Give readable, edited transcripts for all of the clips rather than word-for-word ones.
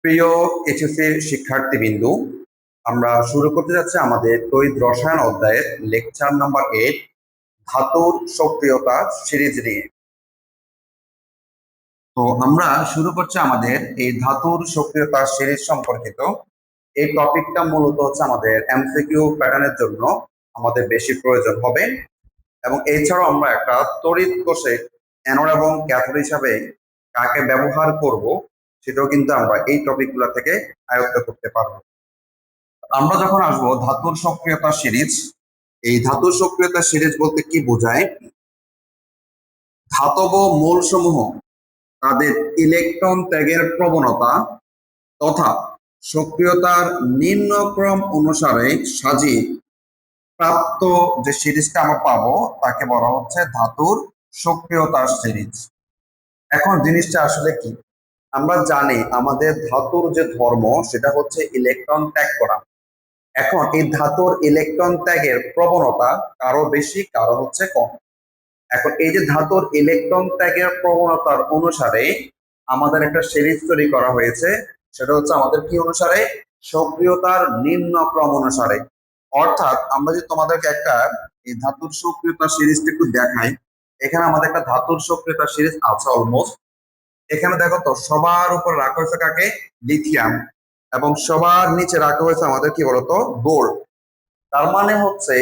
প্রিয় এইচএসসি শিক্ষার্থীবৃন্দু, আমরা শুরু করতে যাচ্ছি আমাদের তড়িৎ রসায়ন অধ্যায়ের লেকচার নাম্বার 8 ধাতুর সক্রিয়তা সিরিজ নিয়ে। তো আমরা শুরু করছি আমাদের এই ধাতুর সক্রিয়তা সিরিজ সম্পর্কিত। এই টপিকটা মূলত হচ্ছে আমাদের এমসিকিউ প্যাটার্নের জন্য আমাদের বেশি প্রয়োজন হবে, এবং এছাড়াও আমরা একটা তড়িৎ কোষে অ্যানোড এবং ক্যাথোড হিসাবে কাকে ব্যবহার করব সেটাও কিন্তু আমরা এই টপিকগুলো থেকে আয়ত্ত করতে পারবো। আমরা যখন আসবো ধাতুর সক্রিয়তা সিরিজ, এই ধাতুর সক্রিয়তা সিরিজ বলতে কি বোঝায়? ধাতব মৌলসমূহ তাদের ইলেকট্রন ত্যাগের প্রবণতা তথা সক্রিয়তার নিম্নক্রম অনুসারে সাজিয়ে প্রাপ্ত যে সিরিজটা আমরা পাবো তাকে বলা হচ্ছে ধাতুর সক্রিয়তার সিরিজ। এখন জিনিসটা আসলে কি? আমরা জানি আমাদের ধাতুর যে ধর্ম সেটা হচ্ছে ইলেকট্রন ত্যাগ করা। এখন এই ধাতুর ইলেকট্রন ত্যাগের প্রবণতা কারো বেশি কারো হচ্ছে কম। এখন এই যে ধাতুর ইলেকট্রন ত্যাগের প্রবণতার অনুসারে আমাদের একটা সিরিজ তৈরি করা হয়েছে, সেটা হচ্ছে আমাদের কি অনুসারে? সক্রিয়তার নিম্নক্রম অনুসারে। অর্থাৎ আমরা যদি তোমাদেরকে একটা এই ধাতুর সক্রিয়তা সিরিজটা একটু দেখাই, এখানে আমাদের একটা ধাতুর সক্রিয়তা সিরিজ আছে অলমোস্ট। এখানে দেখো তো সবার উপর রাখা হয়েছে কাকে? লিথিয়াম। এবং সবার নিচে রাখা হয়েছে আমাদের কি বলতো? গোল্ড। তার মানে হচ্ছে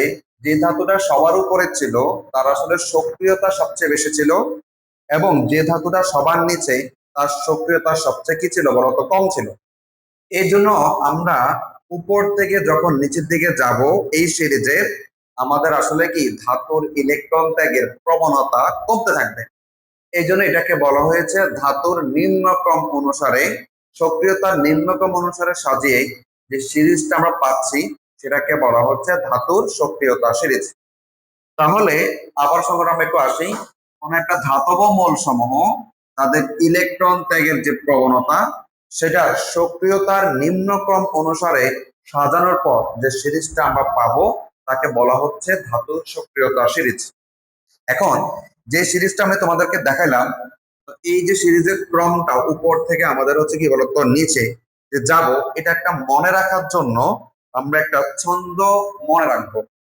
যে ধাতুটা সবার উপরে ছিল তার আসলে সক্রিয়তা সবচেয়ে বেশি ছিল, এবং যে ধাতুটা সবার নিচে তার সক্রিয়তা সবচেয়ে কি ছিল বলতো? কম ছিল। এই জন্য আমরা উপর থেকে যখন নিচের দিকে যাব এই সিরিজের, আমাদের আসলে কি ধাতুর ইলেকট্রন ত্যাগের প্রবণতা কমতে থাকবে। এই জন্য এটাকে বলা হয়েছে ধাতুর নিম্নক্রম অনুসারে, সক্রিয়তার নিম্নক্রম অনুসারে সাজিয়ে যে সিরিজটা আমরা পাচ্ছি সেটাকে বলা হচ্ছে ধাতুর সক্রিয়তা সিরিজ। তাহলে আবার সংগ্রাম একটু আসি, কোন একটা ধাতব মৌল সমূহ তাদের ইলেকট্রন ত্যাগের যে প্রবণতা সেটা সক্রিয়তার নিম্নক্রম অনুসারে সাজানোর পর যে সিরিজটা আমরা পাবো তাকে বলা হচ্ছে ধাতুর সক্রিয়তা সিরিজ। এখন যে সিরিজটা আমি তোমাদেরকে দেখাইলাম, এই যে সিরিজের ক্রমটা উপর থেকে আমাদের হচ্ছে কি বলতো নিচে যে যাব, এটা একটা মনে রাখার জন্য আমরা একটা ছন্দ মনে রাখবো,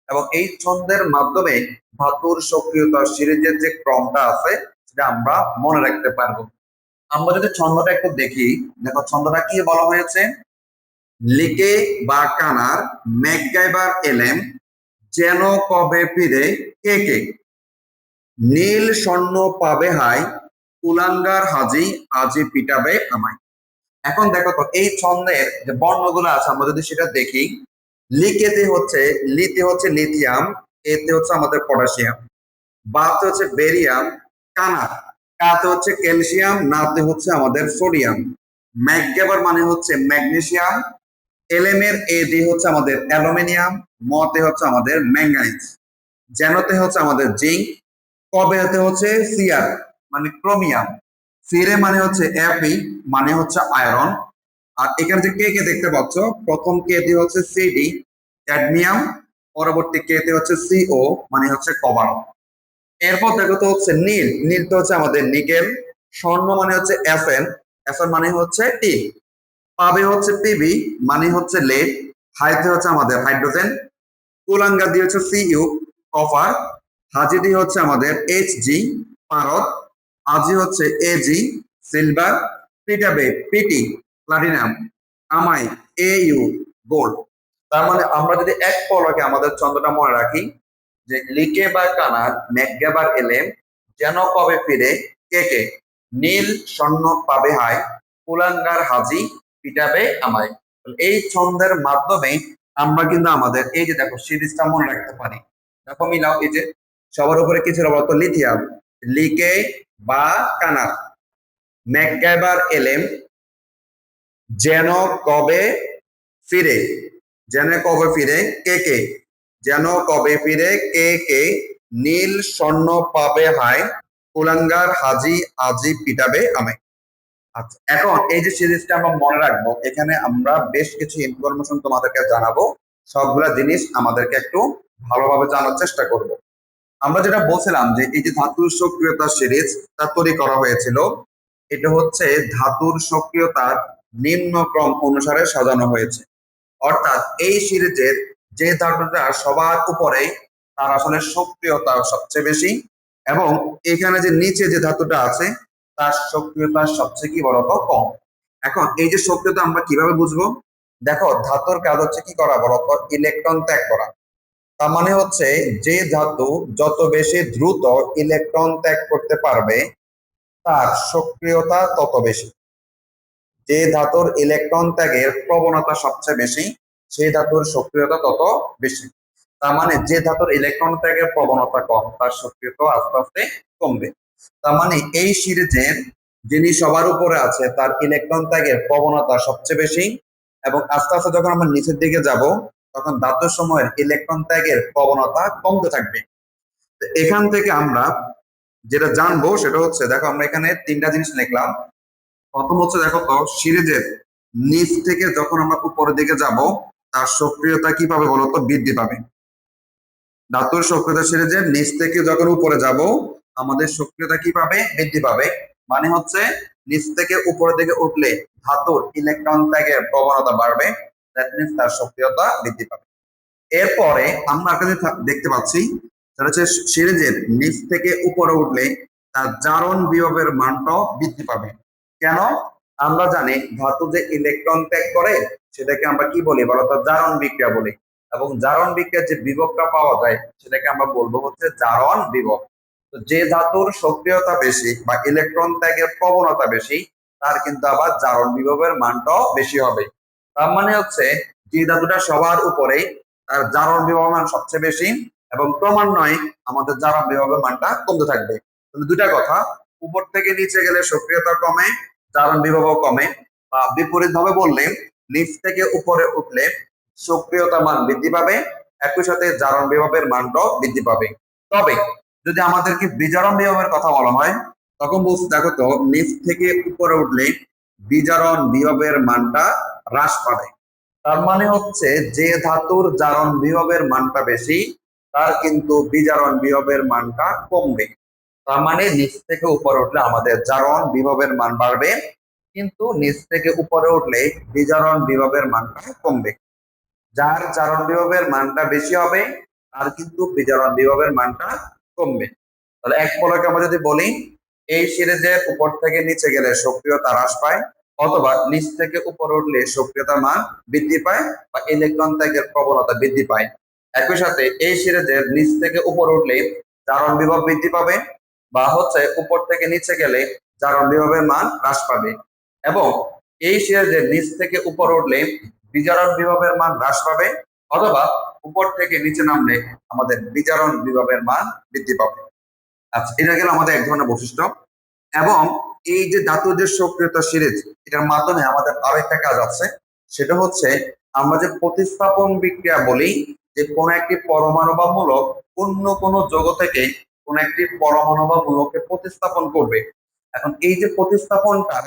এবং এই ছন্দের মাধ্যমে ধাতুর সক্রিয়তা সিরিজের যে ক্রমটা আছে সেটা আমরা মনে রাখতে পারবো। আমরা যদি ছন্দটা একটু দেখি, দেখো ছন্দটা কি বলা হয়েছে? লিকে বা কানার ম্যাকগাইভার এলেম, যেন কবে ফিরে কে কে, নীল স্বর্ণ পাবে হাই, কুলাঙ্গার হাজি আজি পিটাবে আমায়। এখন দেখো তো এই ছন্দের যে বর্ণগুলো আছে আমরা যদি সেটা দেখি, লিকেতে হচ্ছে, লিতে হচ্ছে লিথিয়াম, এতে হচ্ছে আমাদের পটাশিয়াম, বাতে হচ্ছে বেরিয়াম, কানা কাতে হচ্ছে ক্যালসিয়াম, নাতে হচ্ছে আমাদের সোডিয়াম, ম্যাকগাইভার মানে হচ্ছে ম্যাগনেসিয়াম, এলেমের এ দিয়ে হচ্ছে আমাদের অ্যালুমিনিয়াম, মতে হচ্ছে আমাদের ম্যাঙ্গানিজ, যেনতে হচ্ছে আমাদের জিঙ্ক, কবে হতে হচ্ছে সিআর মানে ক্রোমিয়াম, ফিরে মানে হচ্ছে এফি মানে হচ্ছে আয়রন। আর এখানে যে কে কে দেখতে পাচ্ছ, প্রথম কে তে হচ্ছে সিডি ক্যাডমিয়াম, পরবর্তী কে তে হচ্ছে সিও মানে হচ্ছে কবার। এরপর দেখো তো হচ্ছে নীল, নীল তো হচ্ছে আমাদের নিকেল, স্বর্ণ মানে হচ্ছে এফএন, এফএন মানে হচ্ছে টি, পাবে হচ্ছে পিবি মানে হচ্ছে লেড, হাইতে হচ্ছে আমাদের হাইড্রোজেন, কুলাঙ্গা দিয়ে হচ্ছে সিইউ কপার, হাজি দিয়ে হচ্ছে আমাদের এইচজি পারদ, আজি হচ্ছে এজি সিলভার, পিটাবে পিটি প্লাটিনাম, আমাই এইউ গোল্ড। তার মানে আমরা যদি এক পলকে আমাদের চন্দ্রটা মনে রাখি যে লিকে বা কানার ম্যাকগাইভার এলেম, যেন কবে ফিরে কে কে, নীল স্বর্ণ পাবে হাই, কুলাঙ্গার হাজি পিটাবে আমায়। এই ছন্দের মাধ্যমে আমরা কিন্তু আমাদের এই যে দেখো সিরিজটা মনে রাখতে পারি। দেখো মিলাও, এই যে সবার উপরে কি ছিল বলতো? লিথিয়াম, লিকে বা কানার ম্যাকগাইভার এলেম, যেন কবে ফিরে, যেন কবে ফিরে কে কে, যেন কবে ফিরে কে কে, নীল স্বর্ণ পাবে হাই, কুলাঙ্গার হাজি আজি পিটাবে আমায়। আচ্ছা, এখন এই যে সিরিজটা আমরা মনে রাখবো, এখানে আমরা বেশ কিছু ইনফরমেশন তোমাদেরকে জানাবো। সবগুলা জিনিস আমাদেরকে একটু ভালোভাবে জানার চেষ্টা করব। আমরা যেটা বলছিলাম যে এই যে ধাতুর সক্রিয়তা সিরিজ তা তৈরি করা হয়েছিল, এটা হচ্ছে ধাতুর সক্রিয়তার নিম্নক্রম অনুসারে সাজানো হয়েছে। অর্থাৎ এই সিরিজের যে ধাতুটা সবার উপরে তার আসলে সক্রিয়তা সবচেয়ে বেশি, এবং এখানে যে নিচে যে ধাতুটা আছে তার সক্রিয়তা সবচেয়ে কি বলতো কম। এখন এই যে সক্রিয়তা আমরা কিভাবে বুঝবো? দেখো, ধাতুর কাজ হচ্ছে কি করা বলতো? ইলেকট্রন ত্যাগ করা। তার মানে হচ্ছে যে ধাতু যত বেশি দ্রুত ইলেকট্রন ত্যাগ করতে পারবে তার সক্রিয়তা তত বেশি। যে ধাতুর ইলেকট্রন ত্যাগের প্রবণতা সবচেয়ে বেশি সেই ধাতুর সক্রিয়তা তত বেশি। তার মানে যে ধাতুর ইলেকট্রন ত্যাগের প্রবণতা কম তার সক্রিয়তা আস্তে আস্তে কমবে। তার মানে এই সিরিজের যিনি সবার উপরে আছে তার ইলেকট্রন ত্যাগের প্রবণতা সবচেয়ে বেশি, এবং আস্তে আস্তে যখন আমরা নিচের দিকে যাব তখন ধাতুর সময়ের ইলেকট্রন ত্যাগের প্রবণতা কমতে থাকবে। এখান থেকে আমরা যেটা জানবো সেটা হচ্ছে, দেখো আমরা এখানে তিনটা জিনিস লিখলাম। প্রথম হচ্ছে দেখো তো, সিরিজের নিচ থেকে যখন আমরা উপরের দিকে যাব তার সক্রিয়তা কি পাবে বলতো? বৃদ্ধি পাবে। ধাতুর সক্রিয়তা সিরিজের নিচ থেকে যখন উপরে যাব আমাদের সক্রিয়তা কি পাবে? বৃদ্ধি পাবে। মানে হচ্ছে নিচ থেকে উপরের দিকে উঠলে ধাতুর ইলেকট্রন ত্যাগের প্রবণতা বাড়বে, দ্যাট মিন্স তার সক্রিয়তা বৃদ্ধি পাবে। এরপরে আমরা এখানে দেখতে পাচ্ছি সেটা হচ্ছে সিরিজের নিচ থেকে উপরে উঠলে তার জারণ বিভবের মানটাও বৃদ্ধি পাবে। কেন? আমরা জানি ধাতু যে ইলেকট্রন ত্যাগ করে সেটাকে আমরা কি বলি বলতো? জারণ বিক্রিয়া বলি। এবং জারণ বিক্রিয়ার যে বিভবটা পাওয়া যায় সেটাকে আমরা বলবো হচ্ছে জারণ বিভব। তো যে ধাতুর সক্রিয়তা বেশি বা ইলেকট্রন ত্যাগের প্রবণতা বেশি তার কিন্তু আবার জারণ বিভবের মানটাও বেশি হবে। তার মানে হচ্ছে যে ধাতুটা সবার উপরে তার জারণ বিভবের মান সবচেয়ে বেশি, এবং ক্রমান্বয়ে আমাদের জারণ বিভবের মানটা কমতে থাকবে। দুটা কথা, উপর থেকে নিচে গেলে সক্রিয়তা কমে, জারণ বিভবও কমে। বা বিপরীত ভাবে বললে নিচ থেকে উপরে উঠলে সক্রিয়তা মান বৃদ্ধি পাবে, একই সাথে জারণ বিভবের মানটাও বৃদ্ধি পাবে। তবে যদি আমাদেরকে বিজারণ বিভবের কথা বলা হয় তখন বলছি, দেখো তো, নিচ থেকে উপরে উঠলে বিজারণ বিভবের মানটা হ্রাস পাবে। তার মানে হচ্ছে যে ধাতুর জারণ বিভবের মানটা বেশি তার কিন্তু বিজারণ বিভবের মানটা কমবে। তার মানে নিচ থেকে উপরে উঠলে আমাদের জারণ বিভবের মান বাড়বে, কিন্তু নিচ থেকে উপরে উঠলে বিজারণ বিভবের মানটা কমবে। যার জারণ বিভবের মানটা বেশি হবে আর কিন্তু বিজারণ বিভবের মানটা কমবে। তাহলে এক পলকে আমরা যদি বলি, এই সিরিজের উপর থেকে নিচে গেলে সক্রিয়তা হ্রাস পায়, অথবা নিচ থেকে উপরে উঠলে সক্রিয়তার মান বৃদ্ধি পায় বা ইলেকট্রন ত্যাগের প্রবণতা বৃদ্ধি পায়। একই সাথে এই সিরিজের নিচ থেকে উপরে উঠলে জারণ বিভব বৃদ্ধি পাবে, বা হচ্ছে উপর থেকে নিচে গেলে জারণ বিভবের মান হ্রাস পাবে। এবং এই সিরিজের নিচ থেকে উপরে উঠলে বিজারণ বিভবের মান হ্রাস পাবে, অথবা উপর থেকে নিচে নামলে আমাদের বিজারণ বিভবের মান বৃদ্ধি পাবে। আচ্ছা, এটা গেল আমাদের এক ধরনের বৈশিষ্ট্য। এবং এই যে ধাতুর যে সক্রিয়তা সিরিজ, এটার মাধ্যমে আমাদের আরো একটা কাজ আছে, সেটা হচ্ছে আমরা যে প্রতিস্থাপন বিক্রিয়া বলি, যে কোন একটি পরমাণু বা মূলক অন্য কোন যৌগ থেকে কোন একটি পরমাণু বা মূলককে প্রতিস্থাপন করবে। এখন এই যে প্রতিস্থাপনটা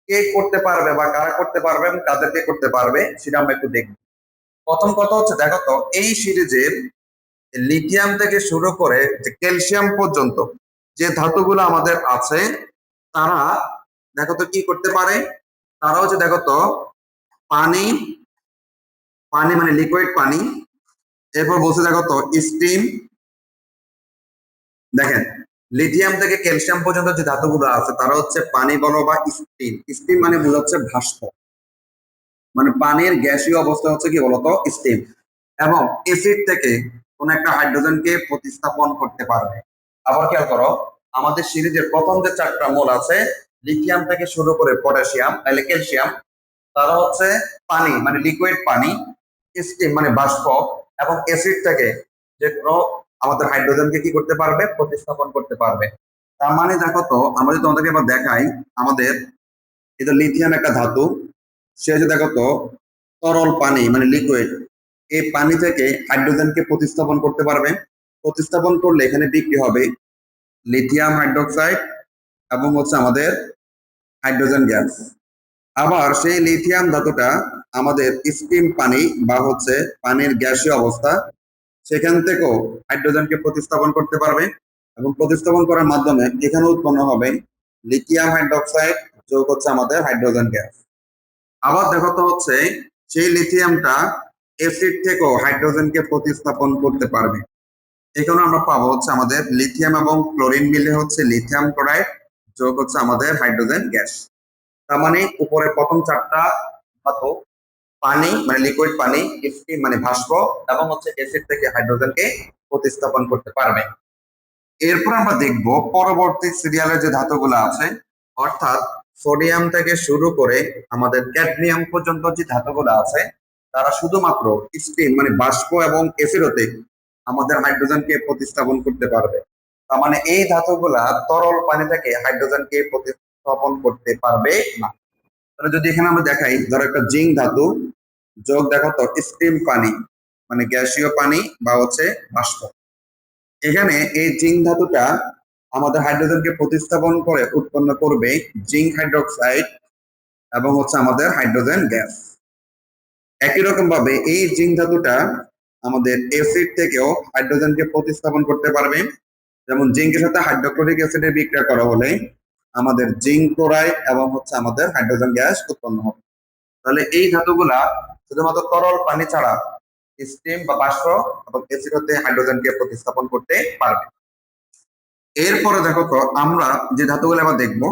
কে করতে পারবে বা কারা করতে পারবে এবং কাদেরকে করতে পারবে সেটা আমরা একটু দেখব। প্রথম কথা হচ্ছে, দেখো তো, এই সিরিজের লিথিয়াম থেকে শুরু করে যে ক্যালসিয়াম পর্যন্ত যে ধাতুগুলো আমাদের আছে তারা, দেখো তো, কি করতে পারে? তারা হচ্ছে, দেখো তো, পানি, পানি মানে লিকুইড পানি, এরপর বলছে দেখো তো স্টিম। দেখেন, লিথিয়াম থেকে ক্যালসিয়াম পর্যন্ত যে ধাতুগুলো আছে তারা হচ্ছে পানি বলো বা স্টিম। স্টিম মানে বোঝাচ্ছে ভাস্প, মানে পানির গ্যাসীয় অবস্থা হচ্ছে কি বলতো? স্টিম। এবং এসিড থেকে কোন একটা হাইড্রোজেনকে প্রতিস্থাপন করতে পারবে। আবার খেয়াল করো, আমাদের সিরিজের প্রথম যে চারটা মূল আছে, লিথিয়াম থেকে শুরু করে পটাশিয়াম তাহলে ক্যালসিয়াম, তারা হচ্ছে পানি মানে লিকুইড পানি, স্টিম মানে বাষ্প, এবং অ্যাসিড থেকে যে কোনো আমাদের হাইড্রোজেনকে কি করতে পারবে? প্রতিস্থাপন করতে পারবে। তার মানে দেখো তো, আমরা যদি তোমাদেরকে এবার দেখাই, আমাদের এটা লিথিয়াম একটা ধাতু, সে হচ্ছে দেখো তো তরল পানি মানে লিকুইড, এই পানি থেকে হাইড্রোজেনকে প্রতিস্থাপন করতে পারবে। প্রতিস্থাপন করলে এখানে বিক্রি হবে লিথিয়াম হাইড্রোক্সাইড এবং হচ্ছে আমাদের হাইড্রোজেন গ্যাস। আবার সেই লিথিয়াম ধাতুটা আমাদের স্টিম পানি বা হচ্ছে পানির গ্যাসীয় অবস্থা, সেখান থেকেও হাইড্রোজেনকে প্রতিস্থাপন করতে পারবে, এবং প্রতিস্থাপন করার মাধ্যমে এখানে উৎপন্ন হবে লিথিয়াম হাইড্রোক্সাইড যোগ হচ্ছে আমাদের হাইড্রোজেন গ্যাস। আবার দেখো তো হচ্ছে সেই লিথিয়ামটা অ্যাসিড থেকেও হাইড্রোজেনকে প্রতিস্থাপন করতে পারবে। এখানে আমরা পাবো হচ্ছে আমাদের লিথিয়াম এবং ক্লোরিন মিলে হচ্ছে লিথিয়াম ক্লোরাইড, যোগ হচ্ছে আমাদের হাইড্রোজেন গ্যাস। তার মানে উপরে প্রথম চারটা ধাতু পানি মানে লিকুইড পানি, স্টিম মানে ভাস্প, এবং হচ্ছে অ্যাসিড থেকে হাইড্রোজেনকে প্রতিস্থাপন করতে পারবে। এরপর আমরা দেখব পরবর্তী সিরিয়ালের যে ধাতুগুলো আছে, অর্থাৎ সোডিয়াম থেকে শুরু করে আমাদের ক্যাডমিয়াম পর্যন্ত যে ধাতুগুলো আছে, তারা শুধুমাত্র স্টিম মানে বাষ্প এবং অ্যাসিড হতে আমাদের হাইড্রোজেনকে প্রতিস্থাপন করতে পারবে। তার মানে এই ধাতুগুলা তরল পানি থেকে হাইড্রোজেনকে প্রতিস্থাপন করতে পারবে না। তাহলে যদি এখানে আমরা দেখাই, ধরো একটা জিঙ্ক ধাতু যোগ দেখো তো স্টিম পানি মানে গ্যাসীয় পানি বা হচ্ছে বাষ্প। এখানে এই জিঙ্ক ধাতুটা আমাদের হাইড্রোজেনকে প্রতিস্থাপন করে উৎপন্ন করবে জিঙ্ক হাইড্রোক্সাইড এবং হচ্ছে আমাদের হাইড্রোজেন গ্যাস। একই রকম ভাবে এই জিঙ্ক ধাতুটা আমাদের অ্যাসিড থেকেও হাইড্রোজেনকে প্রতিস্থাপন করতে পারবে। যেমন জিঙ্কের সাথে হাইড্রোক্লোরিক অ্যাসিডের বিক্রিয়া করা হলে আমাদের জিঙ্ক ক্লোরাইড এবং হচ্ছে আমাদের হাইড্রোজেন গ্যাস উৎপন্ন হবে। তাহলে এই ধাতুগুলা শুধুমাত্র তরল পানি ছাড়া স্টিম বা বাষ্প এবং অ্যাসিড হতে হাইড্রোজেনকে প্রতিস্থাপন করতে পারবে। এরপরে দেখো তো আমরা যে ধাতুগুলো আবার দেখবো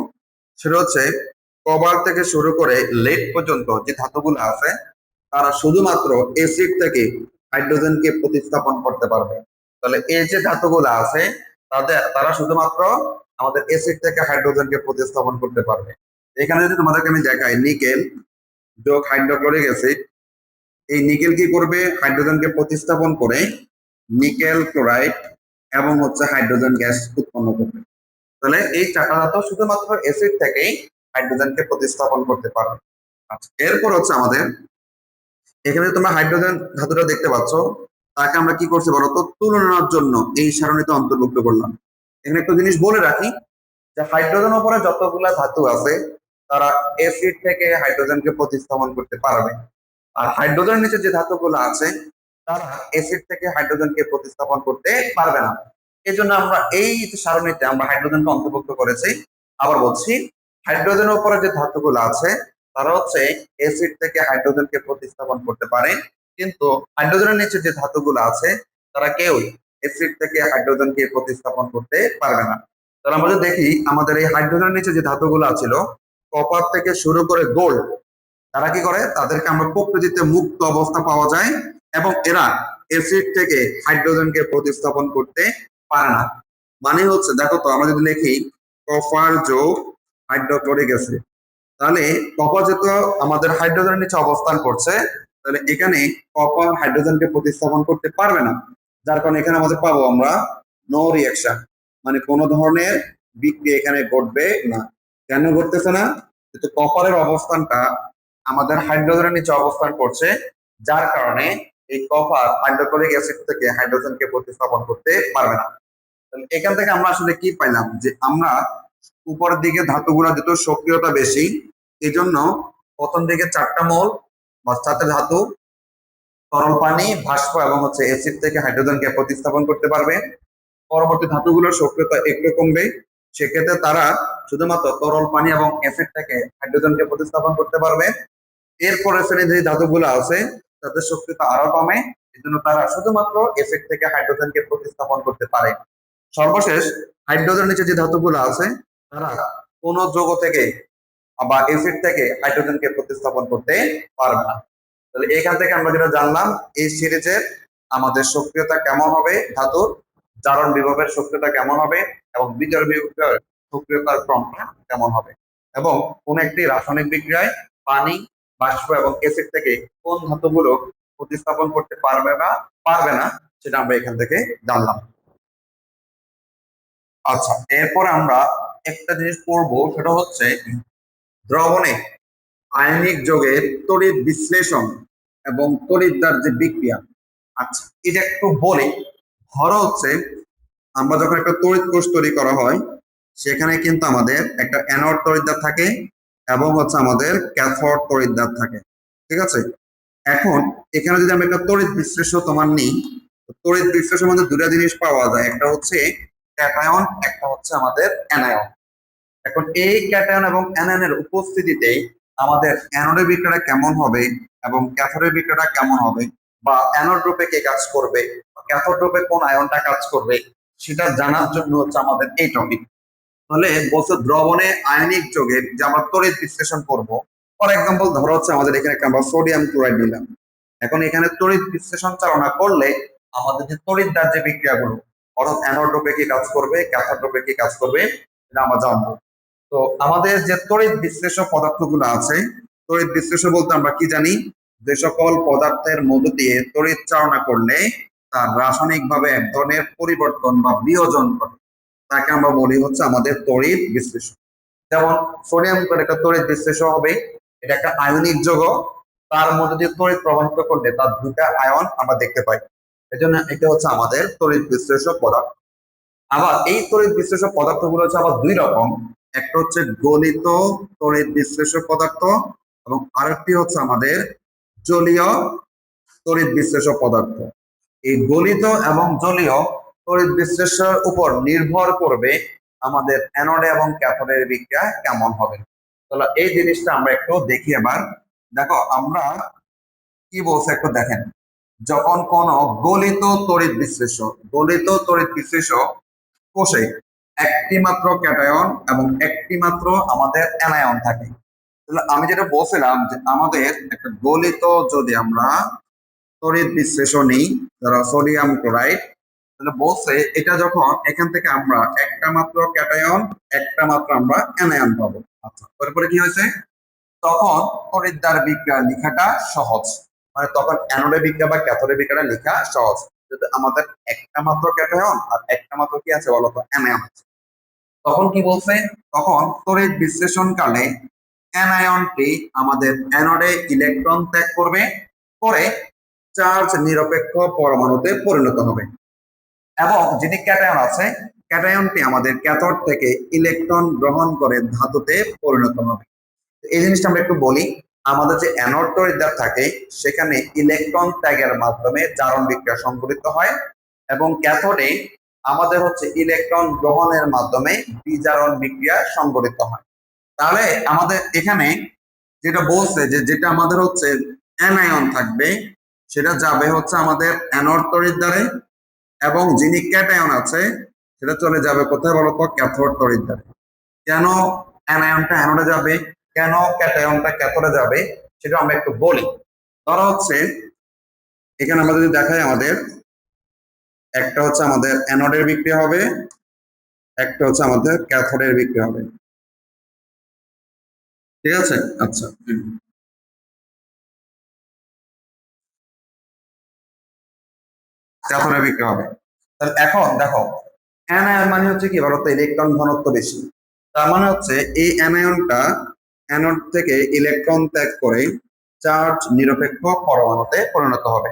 সেটা হচ্ছে কোবাল্ট থেকে শুরু করে লেড পর্যন্ত যে ধাতুগুলো আছে, তারা শুধুমাত্র অ্যাসিড থেকে হাইড্রোজেনকে প্রতিস্থাপন করতে পারবে। তাহলে এই যে ধাতুগুলো আছে তারা শুধুমাত্র আমাদের অ্যাসিড থেকে হাইড্রোজেনকে প্রতিস্থাপন করতে পারবে। এখানে যদি তোমাদেরকে আমি দেখাই নিকেল যোগ হাইড্রোক্লোরিক অ্যাসিড, এই নিকেল কি করবে, হাইড্রোজেনকে প্রতিস্থাপন করে নিকেল ক্লোরাইড এবং হচ্ছে হাইড্রোজেন গ্যাস উৎপন্ন করবে। তাহলে এই চারটা ধাতু শুধুমাত্র অ্যাসিড থেকেই হাইড্রোজেনকে প্রতিস্থাপন করতে পারবে। আচ্ছা, এরপর হচ্ছে আমাদের এখানে তোমরা হাইড্রোজেন ধাতুটা দেখতে পাচ্ছ, তাকে আমরা কি করছি বলতো, তুলনার জন্য এই সারণীতে অন্তর্ভুক্ত করলাম। এখানে একটা জিনিস বলে রাখি যে হাইড্রোজেন উপরে যতগুলা ধাতু আছে তারা অ্যাসিড থেকে হাইড্রোজেনকে প্রতিস্থাপন করতে পারবে, আর হাইড্রোজেনের নিচে যে ধাতুগুলো আছে তারা অ্যাসিড থেকে হাইড্রোজেনকে প্রতিস্থাপন করতে পারবে না। এই জন্য আমরা এই সারণীতে আমরা হাইড্রোজেনকে অন্তর্ভুক্ত করেছি। আবার বলছি, হাইড্রোজেনের উপরে যে ধাতুগুলো আছে তারা হচ্ছে অ্যাসিড থেকে হাইড্রোজেনকে প্রতিস্থাপন করতে পারে, কিন্তু হাইড্রোজেনের নিচে যে ধাতুগুলো আছে তারা কেউ অ্যাসিড থেকে হাইড্রোজেনকে প্রতিস্থাপন করতে পারবে না। তাহলে আমরা যদি দেখি আমাদের এই হাইড্রোজেনের নিচে যে ধাতুগুলো ছিল, কপার থেকে শুরু করে গোল্ড, তারা কি করে, তাদেরকে আমরা প্রকৃতিতে মুক্ত অবস্থা পাওয়া যায় এবং এরা অ্যাসিড থেকে হাইড্রোজেনকে প্রতিস্থাপন করতে পারে না। মানে হচ্ছে দেখো তো আমরা যদি লিখি কপার যোগ হাইড্রোক্লোরিক অ্যাসিড, তাহলে কপার যেহেতু আমাদের হাইড্রোজেনের নিচে অবস্থান করছে, তাহলে এখানে কপার হাইড্রোজেনকে প্রতিস্থাপন করতে পারবে না। যার কারণে এখানে আমাদের পাবো আমরা নো রিঅ্যাকশন, মানে কোনো ধরনের বিক্রিয়া এখানে ঘটবে না। কেন ঘটতেছে না? যেহেতু কপারের অবস্থানটা আমাদের হাইড্রোজেনের নিচে অবস্থান করছে, যার কারণে এই কপার হাইড্রোক্লোরিক অ্যাসিড থেকে হাইড্রোজেনকে প্রতিস্থাপন করতে পারবে না। এখান থেকে আমরা আসলে কি পাইলাম, যে আমরা উপরের দিকে ধাতুগুলা যেহেতু সক্রিয়তা বেশি, এই জন্য প্রথম দিকে চারটা মৌল বা চারটা ধাতু তরল পানি, ভাস্প এবং হচ্ছে অ্যাসিড থেকে হাইড্রোজেনকে প্রতিস্থাপন করতে পারবে। পরবর্তী ধাতুগুলোর সক্রিয়তা একটু কমবে, সেক্ষেত্রে তারা শুধুমাত্র তরল পানি এবং অ্যাসিড থেকে হাইড্রোজেনকে প্রতিস্থাপন করতে পারবে। এরপরে শ্রেণীর যে ধাতুগুলো আছে তাদের সক্রিয়তা আরো কমে, এই জন্য তারা শুধুমাত্র অ্যাসিড থেকে হাইড্রোজেনকে প্রতিস্থাপন করতে পারে। সর্বশেষ হাইড্রোজেনের নিচে যে ধাতুগুলো আছে তারা কোন যৌগ থেকে বা অ্যাসিড থেকে হাইড্রোজেনকে প্রতিস্থাপন করতে পারবে না। তাহলে এখান থেকে আমরা যেটা জানলাম, এই সিরিজের আমাদের সক্রিয়তা কেমন হবে ধাতুর, জারণ বিভবের সক্রিয়তা কেমন হবে এবং বিজোড় বিভবের সক্রিয়তার ক্রমটা কেমন হবে, এবং কোন একটি রাসায়নিক বিক্রিয়ায় পানি, বাষ্প এবং অ্যাসিড থেকে কোন ধাতুগুলো প্রতিস্থাপন করতে পারবে না সেটা আমরা এখান থেকে জানলাম। আচ্ছা, এরপর আমরা একটা জিনিস পড়বো, সেটা হচ্ছে দ্রবণে আয়নিক যৌগের তড়িৎ বিশ্লেষণ এবং তড়িৎদ্বার যে বিক্রিয়া। আচ্ছা, এটা একটু বলি। ধরো হচ্ছে আমরা যখন একটা তড়িৎ কোষ তৈরি করা হয়, সেখানে কিন্তু আমাদের একটা অ্যানোড তড়িৎদ্বার থাকে এবং হচ্ছে আমাদের ক্যাথোড তড়িৎদ্বার থাকে, ঠিক আছে? এখন এখানে যদি আমরা একটা তড়িৎ বিশ্লেষ্য তোমার নিই, তড়িৎ বিশ্লেষণের মধ্যে দুটা জিনিস পাওয়া যায়, একটা হচ্ছে ক্যাটায়ন, একটা হচ্ছে আমাদের অ্যানায়ন। এখন এই ক্যাটায়ন এবং অ্যানায়নের উপস্থিতিতে আমাদের অ্যানোডের বিক্রিয়াটা কেমন হবে এবং ক্যাথোডের বিক্রিয়াটা কেমন হবে, বা অ্যানোড রূপে কে কাজ করবে, ক্যাথোড রূপে কোন আয়নটা কাজ করবে, সেটা জানার জন্য হচ্ছে আমাদের এই টপিক। তাহলে বলছে দ্রবণে আয়নিক যৌগের যে আমরা তড়িৎ বিশ্লেষণ করব। ফর এক্সাম্পল ধরো হচ্ছে আমাদের এখানে একটা আমরা সোডিয়াম ক্লোরাইড নিলাম। এখন এখানে তড়িৎ বিশ্লেষণ চালনা করলে আমাদের যে তড়িৎদ্বার যে বিক্রিয়াগুলো, অর্থাৎ অ্যানোড রূপে কি কাজ করবে, ক্যাথোড রূপে কি কাজ করবে, এটা আমরা জানবো। তো আমাদের যে তড়িৎ বিশ্লেষক পদার্থগুলো আছে, তড়িৎ বিশ্লেষক বলতে আমরা কি জানি, যে সকল পদার্থের মধ্য দিয়ে তড়িৎ চালনা করলে তার রাসায়নিকভাবে এক ধরনের পরিবর্তন বা বিয়োজন ঘটে, তাকে আমরা বলি হচ্ছে আমাদের তড়িৎ বিশ্লেষক। যেমন সোডিয়াম একটা তড়িৎ বিশ্লেষক হবে, এটা একটা আয়নিক যৌগ, তার মধ্যে দিয়ে তড়িৎ প্রবাহিত করলে তার দুইটা আয়ন আমরা দেখতে পাই, এজন্য এটা হচ্ছে আমাদের তড়িৎ বিশ্লেষক পদার্থ। আবার এই তড়িৎ বিশ্লেষক পদার্থগুলো হচ্ছে আবার দুই রকম, একটা হচ্ছে গলিত তড়িৎ বিশ্লেষক পদার্থ এবং আরেকটি হচ্ছে আমাদের জলীয় তড়িৎ বিশ্লেষক পদার্থ। এই গলিত এবং জলীয় তড়িৎ বিশ্লেষণের উপর নির্ভর করবে আমাদের অ্যানোডে এবং ক্যাথোডের বিক্রিয়া কেমন হবে। তাহলে এই জিনিসটা আমরা একটু দেখি। এবার দেখো আমরা কি বলছে একটু দেখেন, যখন কোন গলিত তড়িৎ বিশ্লেষক কোষে একটি মাত্র ক্যাটায়ন এবং একটি মাত্র আমাদের অ্যানায়ন থাকে। তাহলে আমি যেটা বলছিলাম যে আমাদের একটা গলিত যদি আমরা তড়িৎ বিশ্লেষণ নিই, ধরো সোডিয়াম ক্লোরাইড, তাহলে বলছে এটা যখন এখান থেকে আমরা একটা মাত্র ক্যাটায়ন একটা মাত্র আমরা অ্যানায়ন পাবো। আচ্ছা, তারপরে কি হয়েছে, তখন তড়িৎদ্বার বিক্রিয়া লেখাটা সহজ, মানে তখন অ্যানোডের বিক্রিয়া বা ক্যাথোডের বিক্রিয়াটা লেখা সহজ, যেহেতু আমাদের একটা মাত্র ক্যাটায়ন আর একটা মাত্র কি আছে বলতো, অ্যানায়ন। তখন কি বলছে, তখন তড়িৎ বিশ্লেষণকালে অ্যানায়নটি আমাদের অ্যানোডে ইলেকট্রন ত্যাগ করবে, করে চার্জ নিরপেক্ষ পরমাণুতে পরিণত হবে, এবং যিনি ক্যাটায়ন আছে ক্যাটায়নটি আমাদের ক্যাথোড থেকে ইলেকট্রন গ্রহণ করে ধাতুতে পরিণত হবে। এই জিনিসটা আমরা একটু বলি, আমাদের যে অ্যানোড তড়িৎদ্বার থাকে সেখানে ইলেকট্রন ত্যাগের মাধ্যমে জারণ বিক্রিয়া সংঘটিত হয়, এবং ক্যাথোডে আমাদের হচ্ছে ইলেকট্রন গ্রহণের মাধ্যমে বিজারণ বিক্রিয়া সংঘটিত হয়। তাহলে আমাদের এখানে যেটা বলছে যে যেটা আমাদের হচ্ছে অ্যানায়ন থাকবে সেটা যাবে হচ্ছে আমাদের অ্যানোড তড়িৎদ্বারে, এবং যিনি ক্যাটায়ন আছে সেটা চলে যাবে কোথায় বলতো, ক্যাথোড তড়িৎদ্বারে। কেন অ্যানায়নটা অ্যানোডে যাবে, কেন ক্যাটায়নটা ক্যাথোডে যাবে, সেটা আমরা একটু বলি। ধরো হচ্ছে এখানে আমরা যদি দেখাই, আমাদের একটা হচ্ছে আমাদের অ্যানোডের বিক্রিয়া হবে, একটা হচ্ছে আমাদের ক্যাথোডের বিক্রিয়া হবে, ঠিক আছে। আচ্ছা, ক্যাথোডের বিক্রিয়া হবে। তাহলে এখন দেখো, অ্যানায়ন মানে হচ্ছে কি বলতো, ইলেকট্রন ঘনত্ব বেশি, তার মানে হচ্ছে এই অ্যানায়নটা অ্যানোড থেকে ইলেকট্রন ত্যাগ করে চার্জ নিরপেক্ষ পরমাণুতে পরিণত হবে।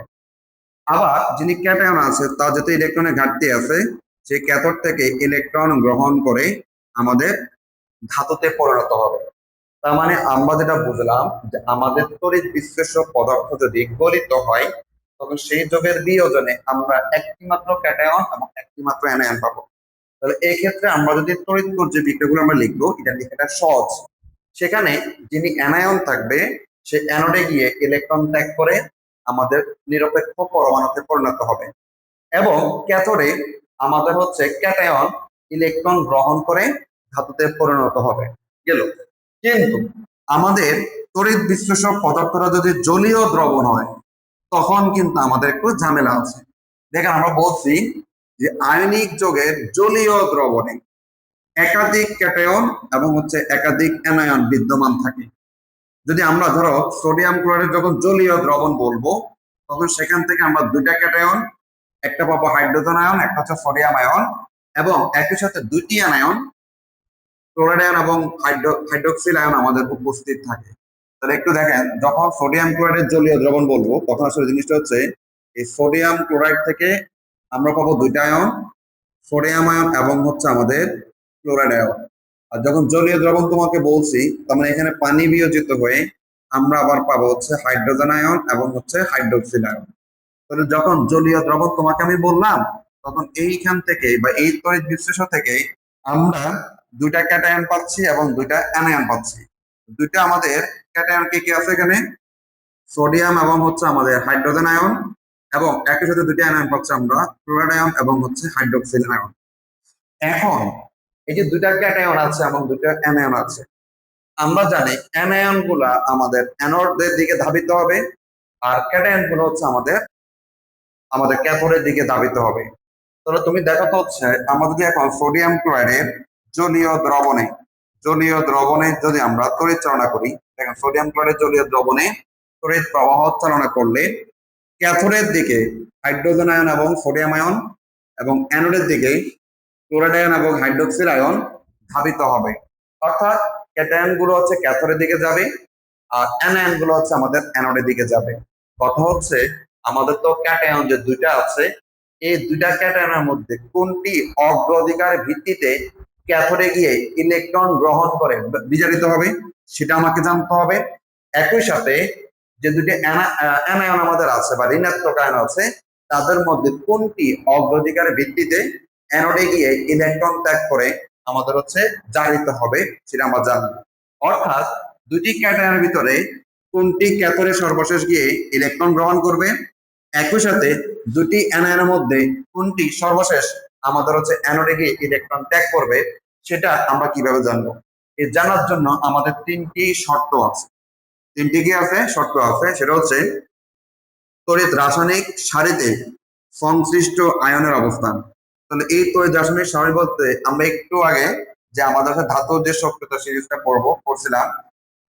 আবার যিনি ক্যাটায়ন আছে তার যেহেতু ইলেকট্রনের ঘাটতি আছে, সে ক্যাথোড থেকে ইলেকট্রন গ্রহণ করে আমাদের ধাতুতে পরিণত হবে। তার মানে আমরা যেটা বুঝলাম যে আমাদের তড়িৎ বিশ্লেষক পদার্থ যদি গলিত হয় তবে সেই যোগের বিয়োজনে আমরা একটি মাত্র ক্যাটায়ন এবং একটি মাত্র অ্যানায়ন পাবো। তাহলে এই ক্ষেত্রে আমরা যদি তড়িৎ যে বিক্রিয়াগুলো আমরা লিখবো, এটা লেখাটা সহজ। সেখানে যিনি অ্যানায়ন থাকবে সে অ্যানোডে গিয়ে ইলেকট্রন ত্যাগ করে আমাদের নিরপেক্ষ পরমাণুতে পরিণত হবে, এবং ক্যাথোডে আমাদের হচ্ছে ক্যাটায়ন ইলেকট্রন গ্রহণ করে ধাতুতে পরিণত হবে গেল। কিন্তু আমাদের তড়িৎ বিশ্লেষক পদার্থটা যদি জলীয় দ্রবণ হয় তখন কিন্তু আমাদের একটু ঝামেলা আছে। দেখেন আমরা বলছি যে আয়নিক যৌগের জলীয় দ্রবণে একাধিক ক্যাটায়ন এবং হচ্ছে একাধিক অ্যানায়ন বিদ্যমান থাকে। যদি আমরা ধরো সোডিয়াম ক্লোরাইড যখন জলীয় দ্রবণ বলবো তখন সেখান থেকে আমরা দুইটা ক্যাটায়ন, একটা পাবো হাইড্রোজেন আয়ন, একটা হচ্ছে সোডিয়াম আয়ন, এবং একই সাথে দুইটি আয়ন ক্লোরাইড আয়ন এবং হাইড্রোক্সিল আয়ন আমাদের উপস্থিত থাকে। তাহলে একটু দেখেন, যখন সোডিয়াম ক্লোরাইডের জলীয় দ্রবণ বলবো তখন আসলে জিনিসটা হচ্ছে এই সোডিয়াম ক্লোরাইড থেকে আমরা পাবো দুইটা আয়ন, সোডিয়াম আয়ন এবং হচ্ছে আমাদের ক্লোরাইড আয়ন। আর যখন জলীয় দ্রবণ তোমাকে বলছি তার মানে এখানে পানি বিয়োজিত হয়ে আমরা আবার পাবো হচ্ছে হাইড্রোজেন আয়ন এবং হচ্ছে হাইড্রোক্সিল আয়ন। তাহলে যখন জলীয় দ্রবণ তোমাকে আমি বললাম তখন এইখান থেকে বা এই তড়িৎ বিশ্লেষণ থেকে আমরা দুইটা ক্যাটায়ন পাচ্ছি এবং দুইটা অ্যানায়ন পাচ্ছি। দুইটা আমাদের ক্যাটায়ন কি কি আছে এখানে? সোডিয়াম এবং হচ্ছে আমাদের হাইড্রোজেন আয়ন, এবং একই সাথে দুটি আয়ন পাচ্ছি আমরা, ক্লোরাইড আয়ন এবং হচ্ছে হাইড্রোক্সিল আয়ন। এখন এই যে দুইটা ক্যাটায়ন আছে এবং দুইটা অ্যানায়ন আছে, আমরা জানি অ্যানায়ন গুলা আমাদের অ্যানোডের দিকে ধাবিত হবে, আর ক্যাটায়ন গুলো হচ্ছে আমাদের আমাদের ক্যাথোডের দিকে ধাবিত হবে। তাহলে তুমি দেখো তো হচ্ছে আমরা যদি এখন সোডিয়াম ক্লোরাইডের জলীয় দ্রবণে যদি আমরা তড়িৎ চালনা করি, দেখেন সোডিয়াম ক্লোরাইডের জলীয় দ্রবণে তড়িৎ প্রবাহ চালনা করলে ক্যাথোডের দিকে হাইড্রোজেন আয়ন এবং সোডিয়াম আয়ন, এবং অ্যানোডের দিকে ক্লোরাইড আয়ন এবং হাইড্রোক্সিল আয়ন ধাবিত হবে। অর্থাৎ ক্যাটায়ন গুলো হচ্ছে ক্যাথোডের দিকে যাবে, আর অ্যানায়ন গুলো হচ্ছে আমাদের অ্যানোডের দিকে যাবে। কথা হচ্ছে আমাদের তো ক্যাটায়ন যে দুইটা আছে, এই দুইটা ক্যাটায়নের মধ্যে কোনটি অগ্রাধিকার ভিত্তিতে ক্যাথোডে গিয়ে ইলেকট্রন গ্রহণ করে বিজারিত হবে সেটা আমাকে জানতে হবে। একই সাথে যে দুটি অ্যানায়ন আমাদের আছে বা ঋণাত্মক আয়ন আছে, তাদের মধ্যে কোনটি অগ্রাধিকার ভিত্তিতে অ্যানোডে গিয়ে ইলেকট্রন ত্যাগ করে আমাদের হচ্ছে জারিত হবে সেটা আমরা জানবো। অর্থাৎ দুটি ক্যাটায়নের ভিতরে কোনটি ক্যাথোডে সর্বশেষ গিয়ে ইলেকট্রন গ্রহণ করবে, একই সাথে দুটি অ্যানায়নের মধ্যে কোনটি সর্বশেষ আমাদের হচ্ছে অ্যানোডে গিয়ে ইলেকট্রন ত্যাগ করবে সেটা আমরা কিভাবে জানবো? এই জানার জন্য আমাদের তিনটি শর্ত আছে। তিনটি কি আছে? শর্ত আছে। সেটা হচ্ছে তড়িৎ রাসায়নিক সারিতে সংশ্লিষ্ট আয়নের অবস্থান। তাহলে এই তড়িৎ রাসায়নিক সারি বলতে আমরা একটু আগে যে আমাদের ধাতুর যে সক্রিয়তা সিরিজটা পড়ছিলাম,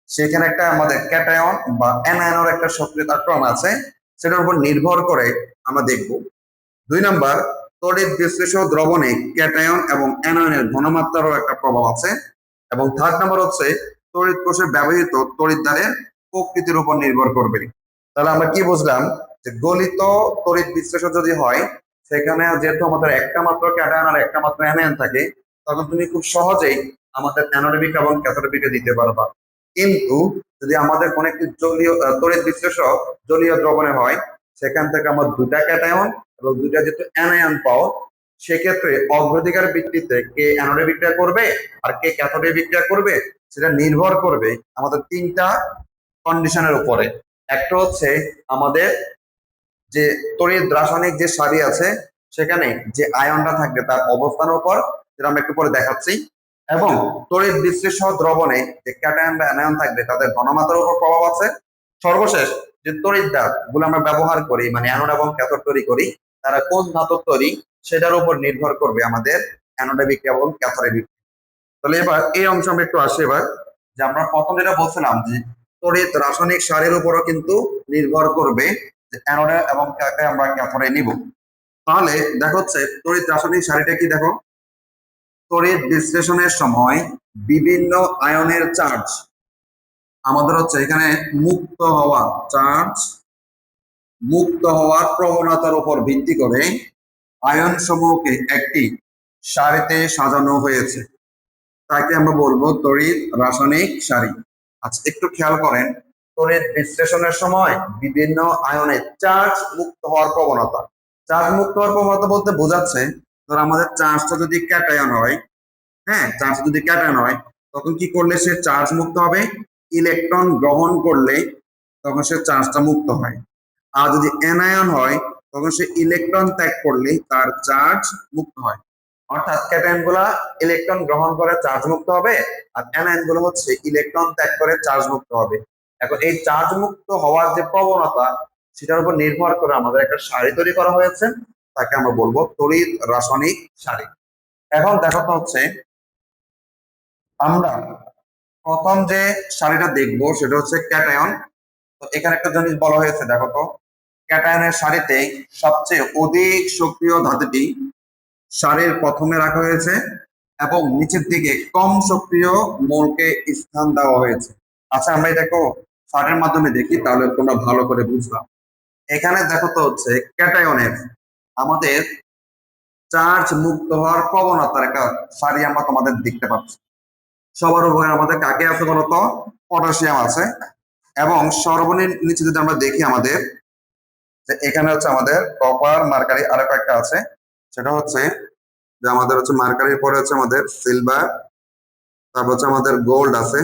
সেখানে একটা আমাদের ক্যাটায়ন বা অ্যানায়নের একটা সক্রিয়তার ক্রম আছে, সেটার উপর নির্ভর করে আমরা দেখব। 2 নাম্বার, তড়িৎ বিশ্লেষ্য দ্রবণে ক্যাটায়ন এবং অ্যানায়নের ঘনমাত্রারও একটা প্রভাব আছে। এবং 3 নাম্বার হচ্ছে তড়িৎ কোষে ব্যবহৃত তড়িৎদ্বারের প্রকৃতির উপর নির্ভর করবে। তাহলে আমরা কি বুঝলাম? যে গলিত তড়িৎ বিশ্লেষ্য যদি হয়, সেখানে যেহেতু আমাদের একটা মাত্র ক্যাটায়ন আর একটা মাত্র অ্যানায়ন থাকে, তখন তুমি খুব সহজেই আমাদের অ্যানোডেবিক এবং ক্যাথোডেবিক দিতে পারবা। কিন্তু যদি আমাদের কোনো একটি জলীয় তড়িৎ বিশ্লেষ্য জলীয় দ্রবণে হয়, সেখান থেকে আমরা দুটা ক্যাটায়ন এবং দুটা যেহেতু অ্যানায়ন পাও, সেক্ষেত্রে অগ্রাধিকার ভিত্তিতে কে অ্যানোডে বিক্রিয়া করবে আর কে ক্যাথোডে বিক্রিয়া করবে সেটা নির্ভর করবে আমাদের তিনটা কন্ডিশনের উপরে। একটা হচ্ছে আমাদের যে তড়িৎ রাসায়নিক যে সারি আছে সেখানে যে আয়নটা থাকবে তার অবস্থানের উপর, যেটা আমরা একটু পরে দেখাচ্ছি, এবং তড়িৎ বিশ্লেষ্য দ্রবণে যে ক্যাটায়ন বা অ্যানায়ন থাকবে তাদের ঘনমাত্রার উপর প্রভাব আছে। সর্বশেষ যে তড়িৎদ্বার গুলো আমরা ব্যবহার করি, মানে অ্যানোড এবং ক্যাথোড তৈরি করি, তারা কোন ধাতুর তৈরি সেটার উপর নির্ভর করবে আমাদের অ্যানোডে বিক্রিয়া এবং ক্যাথোডে বিক্রিয়া। তাহলে এবার এই অংশ আমরা একটু আসি এবার, যে আমরা প্রথম যেটা বলছিলাম যে তড়িৎ রাসায়নিক সারের উপরও কিন্তু নির্ভর করবে যে অ্যানোডে এবং কাকে আমরা ক্যাথোডে নিব। তাহলে দেখো হচ্ছে তড়িৎ রাসায়নিক সারিটা কি, দেখো তড়িৎ বিশ্লেষণের সময় বিভিন্ন আয়নের চার্জ আমাদের হচ্ছে এখানে মুক্ত হওয়ার প্রবণতার উপর ভিত্তি করে আয়ন সমূহকে একটি সারিতে সাজানো হয়েছে, তাকে আমরা বলবো তড়িৎ রাসায়নিক সারি। আচ্ছা একটু খেয়াল করেন, তড়িৎ বিশ্লেষণের সময় বিভিন্ন আয়নের চার্জ মুক্ত হওয়ার প্রবণতা। বলতে বোঝাচ্ছে ধর আমাদের চার্জটা যদি ক্যাটায়ন হয়, হ্যাঁ চার্জ যদি ক্যাটায়ন হয়, তখন কি করলে সে চার্জ মুক্ত হবে? ইলেকট্রন গ্রহণ করলে তখন সে চার্জটা মুক্ত হয়। আর যদি অ্যানায়ন হয়, তখন সে ইলেকট্রন ত্যাগ করলে তার চার্জ মুক্ত হয়। অর্থাৎ ক্যাটায়ন গুলা ইলেকট্রন গ্রহণ করে চার্জ মুক্ত হবে, আর অ্যানায়ন গুলো হচ্ছে ইলেকট্রন ত্যাগ করে চার্জ মুক্ত হবে। এখন এই চার্জ মুক্ত হওয়ার যে প্রবণতা, সেটার উপর নির্ভর করে আমাদের একটা সারি তৈরি করা হয়েছে, তাকে আমরা বলবো তড়িৎ রাসায়নিক সারি। এখন দেখো তো হচ্ছে আমরা প্রথম যে সারিটা দেখবো সেটা হচ্ছে ক্যাটায়ন। তো এখানে একটা জিনিস বলা হয়েছে, দেখো তো ক্যাটায়নের সারিতে সবচেয়ে অধিক সক্রিয় ধাতুটি সারির প্রথমে রাখা হয়েছে এবং নিচের দিকে কম সক্রিয় মৌলকে স্থান দেওয়া হয়েছে। আচ্ছা আমরা এটাকে চার্টের মাধ্যমে দেখি, তাহলে তোমরা ভালো করে বুঝলাম। এখানে দেখো তো হচ্ছে ক্যাটায়নের আমাদের চার্জ মুক্ত হওয়ার প্রবণতার একটা সারি আমরা তোমাদের দেখতে পাচ্ছি। সবার উপরে আমাদের কাকে আছে বলতো? পটাশিয়াম আছে। এবং সর্বনিম্ন নিচে যদি আমরা দেখি আমাদের, এখানে হচ্ছে আমাদের কপার, মার্কারি, আরো কয়েকটা আছে। সেটা হচ্ছে যে আমাদের হচ্ছে মার্কারির পরে হচ্ছে আমাদের সিলভার, তারপর হচ্ছে আমাদের গোল্ড আছে,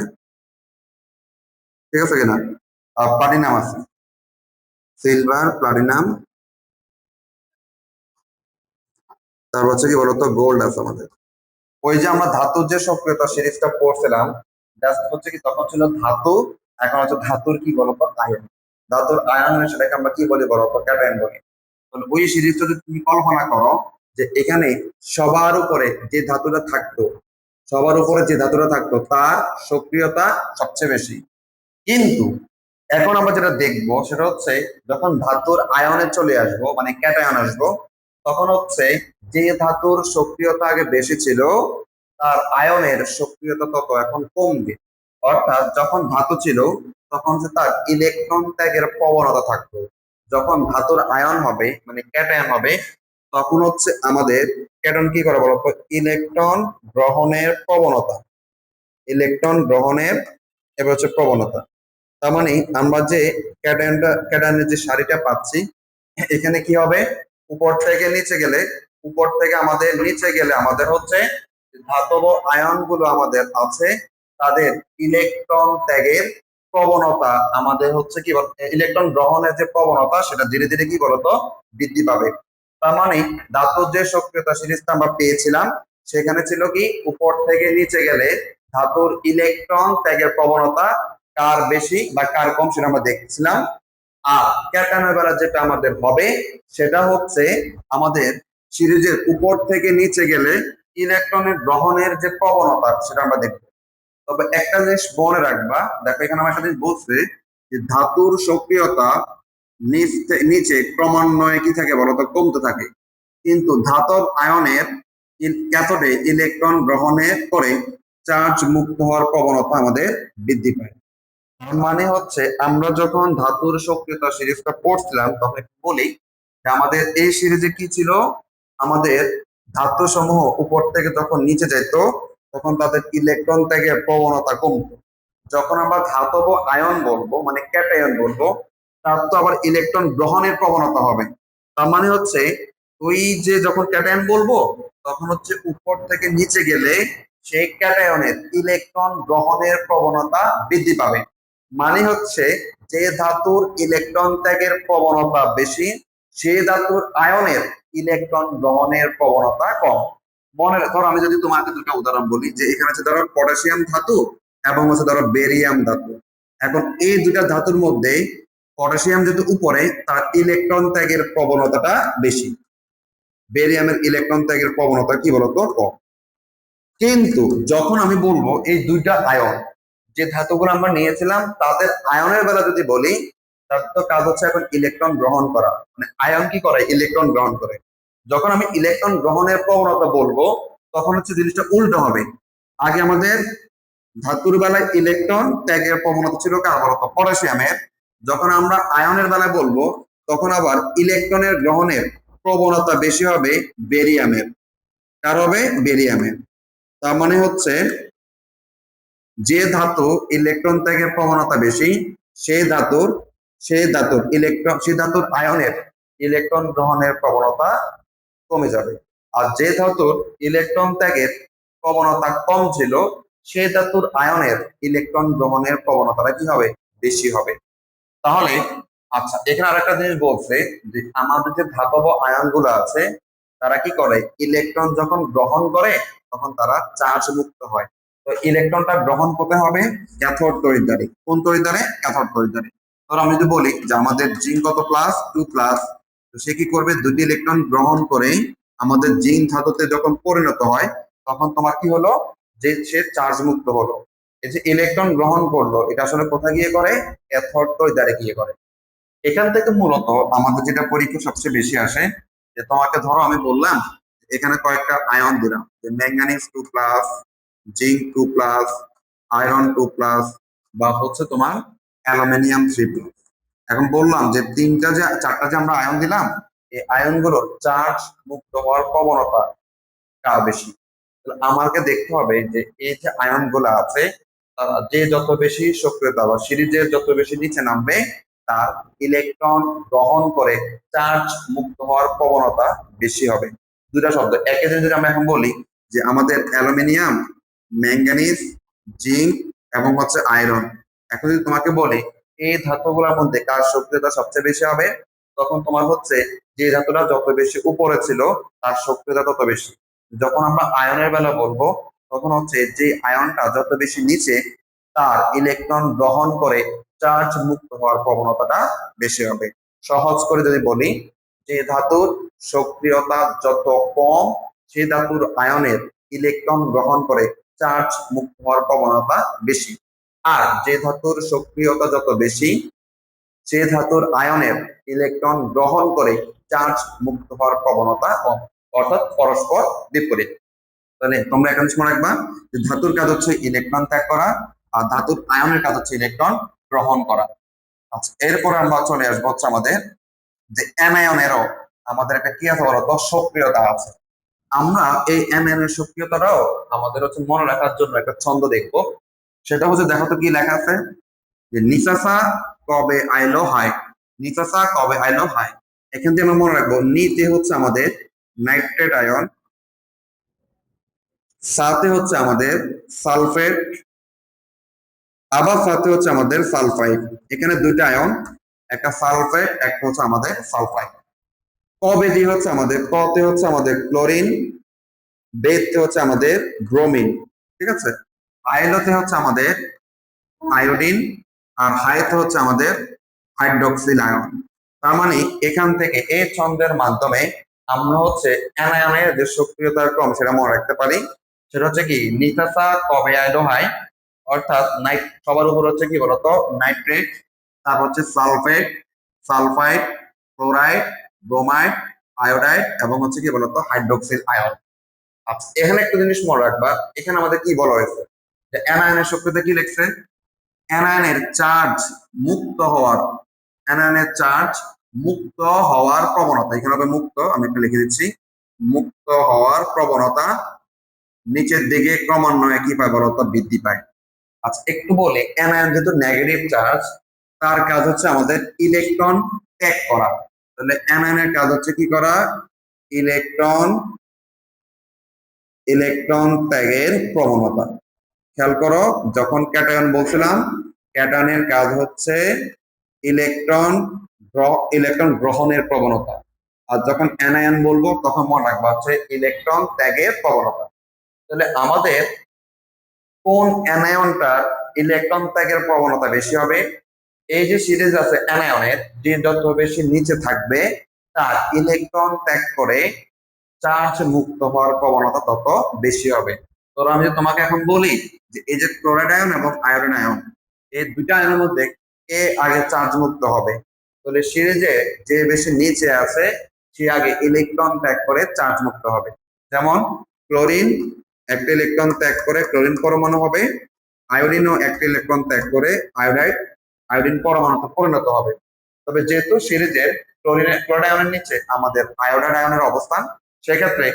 ঠিক আছে কিনা? প্লাটিনাম আছে, সিলভার, প্লাটিনাম, তারপর হচ্ছে কি বলতো গোল্ড আছে আমাদের। ওই যে আমরা ধাতুর যে সক্রিয়তা সিরিজটা পড়ছিলাম, জাস্ট হচ্ছে কি তখন ছিল ধাতু, এখন হচ্ছে ধাতুর কি বলতো আয়ন। ধাতুর আয়ন সেটাকে আমরা কি বলি বলতো ক্যাটায়ন বলি। তাহলে ওই সিরিজটা যদি তুমি কল্পনা করো যে এখানে সবার উপরে যে ধাতুটা থাকতো, সবার উপরে যে ধাতুটা থাকতো তার সক্রিয়তা সবচেয়ে বেশি। কিন্তু এখন আমরা যেটা দেখবো সেটা হচ্ছে যখন ধাতুর আয়নে চলে আসবো মানে ক্যাটায়ন আসবো, তখন হচ্ছে যে ধাতুর সক্রিয়তা আগে বেশি ছিল তার আয়নের সক্রিয়তা তত এখন কমবে। অর্থাৎ যখন ধাতু ছিল তখন যে তার ইলেকট্রন ত্যাগের প্রবণতা থাকতো, যখন ধাতুর আয়ন হবে মানে ক্যাটায়ন হবে তখন হচ্ছে আমাদের ক্যাটায়ন কি করে বলতো ইলেকট্রন গ্রহণের প্রবণতা, ইলেকট্রন গ্রহণের এবার হচ্ছে প্রবণতা। তার মানে আমরা যে ক্যাটায়নের যে সারিটা পাচ্ছি এখানে কি হবে উপর থেকে নিচে গেলে, উপর থেকে আমাদের নিচে গেলে আমাদের হচ্ছে ধাতব আয়ন গুলো আমাদের আছে তাদের ইলেকট্রন ত্যাগের প্রবণতা আমাদের হচ্ছে কি ইলেকট্রন গ্রহণের যে প্রবণতা সেটা ধীরে ধীরে কি বলতো বৃদ্ধি পাবে। তার মানে ধাতুর যে সক্রিয়তা সিরিজটা আমরা পেয়েছিলাম সেখানে ছিল কি উপর থেকে নিচে গেলে ধাতুর ইলেকট্রন ত্যাগের প্রবণতা কার বেশি বা কার কম সেটা আমরা দেখছিলাম। আর ক্যাটায়নের বেলা যেটা আমাদের হবে সেটা হচ্ছে আমাদের সিরিজের উপর থেকে নিচে গেলে ইলেকট্রনের গ্রহণের যে প্রবণতা সেটা আমরা দেখবো। তবে একটা জিনিস মনে রাখবা, দেখো এখানে আমার একটা জিনিস বলছে যে ধাতুর সক্রিয়তা নিচে ক্রমান্বয়ে কি থাকে বলতো কমতে থাকে, কিন্তু ধাতব আয়নের ক্যাথোডে ইলেকট্রন গ্রহণের পরে চার্জ মুক্ত হওয়ার প্রবণতা আমাদের বৃদ্ধি পায়। মানে হচ্ছে আমরা যখন ধাতুর সক্রিয়তা সিরিজটা পড়ছিলাম তখন একটু বলি যে আমাদের এই সিরিজে কি ছিল, আমাদের ধাতু সমূহ উপর থেকে যখন নিচে যেত তখন তাদের ইলেকট্রন ত্যাগের প্রবণতা কমতো। যখন আমরা ধাতব আয়ন বলবো মানে ক্যাটায়ন বলবো তার তো আবার ইলেকট্রন গ্রহণের প্রবণতা হবে। তার মানে হচ্ছে ওই যে যখন ক্যাটায়ন বলবো তখন হচ্ছে উপর থেকে নিচে গেলে সেই ক্যাটায়নের ইলেকট্রন গ্রহণের প্রবণতা বৃদ্ধি পাবে। মানে হচ্ছে যে ধাতুর ইলেকট্রন ত্যাগের প্রবণতা বেশি সে ধাতুর আয়নের ইলেকট্রন গ্রহণের প্রবণতা কম। মনে ধরো আমি যদি তোমাকে দুটো উদাহরণ বলি যে এখানে আছে ধরো পটাশিয়াম ধাতু এবং হচ্ছে ধরো বেরিয়াম ধাতু। এখন এই দুটা ধাতুর মধ্যে পটাশিয়াম যেহেতু উপরে তার ইলেকট্রন ত্যাগের প্রবণতাটা বেশি, বেরিয়ামের ইলেকট্রন ত্যাগের প্রবণতা কি বলতো কম। কিন্তু যখন আমি বলবো এই দুইটা আয়ন যে ধাতুগুলো আমরা নিয়েছিলাম তাদের আয়নের বেলা যদি বলি তার তো কাজ হচ্ছে এখন ইলেকট্রন গ্রহণ করা, মানে আয়ন কি করে ইলেকট্রন গ্রহণ করে। যখন আমি ইলেকট্রন গ্রহণের প্রবণতা বলবো তখন হচ্ছে জিনিসটা উল্টো হবে। আগে আমাদের ধাতুর বেলায় ইলেকট্রন ত্যাগের প্রবণতা ছিল কার বলতো পটাশিয়ামের, যখন আমরা আয়নের বেলায় বলবো তখন আবার ইলেকট্রনের গ্রহণের প্রবণতা বেশি হবে বেরিয়ামের। কার হবে বেরিয়ামের। তার মানে হচ্ছে যে ধাতু ইলেকট্রন ত্যাগের প্রবণতা বেশি সেই ধাতুর সেই ধাতুর আয়নের ইলেকট্রন গ্রহণের প্রবণতা কমে যাবে। আর যে ধাতুর ইলেকট্রন ত্যাগের প্রবণতা কম ছিল সেই ধাতুর আয়নের ইলেকট্রন গ্রহণের প্রবণতাটা কি হবে বেশি হবে। তাহলে আচ্ছা এখানে আরেকটা জিনিস বলছে যে আমাদের যে ধাতব আয়ন গুলো আছে তারা কি করে ইলেকট্রন যখন গ্রহণ করে তখন তারা চার্জ মুক্ত হয়। তো ইলেকট্রনটা গ্রহণ করতে হবে ক্যাথোড তড়িৎ দ্বারে। কোন তড়িৎ দ্বারে? ক্যাথোড তড়িৎ দ্বারে। ধর আমি যদি বলি যে আমাদের জিঙ্ক কত প্লাস 2+, তো সে কি করবে দুটি ইলেকট্রন গ্রহণ করে আমাদের জিঙ্ক ধাতুতে যখন পরিণত হয় তখন তোমার কি হলো যে সে চার্জ মুক্ত হলো। এই যে ইলেকট্রন গ্রহণ করলো এটা আসলে কোথায় গিয়ে করে ক্যাথোড তড়িৎ দ্বারে গিয়ে করে। এখান থেকে মূলত আমাদের যেটা পরীক্ষা সবচেয়ে বেশি আসে যে তোমাকে ধরো আমি বললাম এখানে কয়েকটা আয়ন দিলাম যে ম্যাঙ্গানিজ 2+, জিঙ্ক 2+, আয়রন 2+, বা হচ্ছে তোমার অ্যালুমিনিয়াম 3+। এখন বললাম যে চারটা যে আমরা আয়ন দিলাম এই আয়নগুলোর চার্জ মুক্ত হওয়ার প্রবণতা কার বেশি। আমাকে দেখতে হবে যে এই যে আয়ন গুলো আছে তারা যে যত বেশি সক্রিয়তা বা সিরিজের যত বেশি নিচে নামবে তার ইলেকট্রন গ্রহণ করে চার্জ মুক্ত হওয়ার প্রবণতা বেশি হবে। দুটা শব্দ একই জিনিস যদি আমরা এখন বলি যে আমাদের অ্যালুমিনিয়াম, ম্যাঙ্গানিজ, জিঙ্ক এবং হচ্ছে আয়রন এখন যদি তোমাকে বলি এই ধাতুগুলোর মধ্যে কার সক্রিয়তা সবচেয়ে বেশি হবে, তখন তোমার হচ্ছে যে ধাতুটা যত বেশি উপরে ছিল তার সক্রিয়তা তত বেশি। যখন আমরা আয়নের বেলা বলবো তখন হচ্ছে যে আয়নটা যত বেশি নিচে তার ইলেকট্রন গ্রহণ করে চার্জ মুক্ত হওয়ার প্রবণতাটা বেশি হবে। সহজ করে যদি বলি, যে ধাতুর সক্রিয়তা যত কম সেই ধাতুর আয়নের ইলেকট্রন গ্রহণ করে চার্জ মুক্ত হওয়ার প্রবণতা বেশি। আর যে ধাতুর সক্রিয়তা যত বেশি সে ধাতুর আয়নের ইলেকট্রন গ্রহণ করে চার্জ মুক্ত হওয়ার প্রবণতা কম, অর্থাৎ পরস্পর বিপরীত। তাহলে তোমরা এখন মনে রাখবা যে ধাতুর কাজ হচ্ছে ইলেকট্রন ত্যাগ করা আর ধাতুর আয়নের কাজ হচ্ছে ইলেকট্রন গ্রহণ করা। আচ্ছা, এরপরে আমরা চলে আসবো হচ্ছে আমাদের যে অ্যানায়নেরও আমাদের একটা কি আছে বলতো, সক্রিয়তা আছে। আমরা এই অ্যানায়নের সক্রিয়তাটাও আমাদের হচ্ছে মনে রাখার জন্য একটা ছন্দ দেখবো। সেটা হচ্ছে, দেখো তো কি লেখা আছে, যে নিচাসা কবে আইলো হাই, নিচাসা কবে আইলো হাই। এখান থেকে আমরা মনে রাখবো নিতে হচ্ছে আমাদের নাইট্রেট আয়ন, সাথে হচ্ছে আমাদের সালফেট, আবার সাথে হচ্ছে আমাদের সালফাইড। এখানে দুইটা আয়ন, একটা সালফেট একটা হচ্ছে আমাদের সালফাইড। কবে দিয়ে হচ্ছে আমাদের কতে হচ্ছে আমাদের ক্লোরিন, বেতে হচ্ছে আমাদের ব্রোমিন, ঠিক আছে। আইলোতে হচ্ছে আমাদের আয়োডিন, আর হাইতে হচ্ছে আমাদের হাইড্রোক্সিল আয়ন। তার মানে এখান থেকে এই ছন্দের মাধ্যমে আমরা হচ্ছে অ্যানায়নের যে সক্রিয়তার ক্রম সেটা মনে রাখতে পারি। সেটা হচ্ছে কি, নিতাসা কবে আইলো হাই, অর্থাৎ সবার উপর হচ্ছে কি বলতো নাইট্রেট, তারপর হচ্ছে sulphate, sulphide, chloride, bromide, iodide এবং হচ্ছে কি বলতো হাইড্রোক্সিল আয়ন। আচ্ছা, এখানে একটা জিনিস মনে রাখবা, এখানে আমাদের কি বলা হয়েছে যে অ্যানায়নের সক্রিয়তা কি লিখছে, অ্যানায়নের চার্জ মুক্ত হওয়ার, অ্যানায়নের চার্জ মুক্ত হওয়ার প্রবণতা, এখানে হবে মুক্ত, আমি একটু লিখে দিচ্ছি, মুক্ত হওয়ার প্রবণতা নিচের দিকে ক্রমান্বয়ে কি পায় বলতো, বৃদ্ধি পায়। আচ্ছা, একটু বলি, অ্যানায়ন যেহেতু নেগেটিভ চার্জ তার কাজ হচ্ছে আমাদের ইলেকট্রন ত্যাগ করা। তাহলে অ্যানায়নের কাজ হচ্ছে কি করা, ইলেকট্রন ইলেকট্রন ত্যাগের প্রবণতা। খেয়াল করো, যখন ক্যাটায়ন বলছিলাম ক্যাটায়নের কাজ হচ্ছে ইলেকট্রন ইলেকট্রন গ্রহণের প্রবণতা, আর যখন অ্যানায়ন বলবো তখন মনে রাখবা হচ্ছে ইলেকট্রন ত্যাগের প্রবণতা। তাহলে আমাদের কোন অ্যানায়নটার ইলেকট্রন ত্যাগের প্রবণতা বেশি হবে, এই যে সিরিজ আছে অ্যানায়নের, যে যত বেশি নিচে থাকবে তার ইলেকট্রন ত্যাগ করে চার্জ মুক্ত হওয়ার প্রবণতা তত বেশি হবে। তো আমি তোমাকে এখন বলি যে এই যে ক্লোরাইড আয়ন এবং আয়োডিন আয়ন, এই দুইটা আয়নের মধ্যে কে আগে চার্জ মুক্ত হবে, তাহলে সিরিজে যে বেশি নিচে আছে সে আগে ইলেকট্রন ত্যাগ করে চার্জ মুক্ত হবে। যেমন ক্লোরিন একটা ইলেকট্রন ত্যাগ করে ক্লোরিন পরমাণু হবে, আয়োডিনও একটা ইলেকট্রন ত্যাগ করে আয়োডিন পরমাণুতে পরিণত হবে। তবে যেহেতু সিরিজের ক্লোরাইড আয়নের নিচে আমাদের আয়োডাইড আয়নের অবস্থান, সেক্ষেত্রে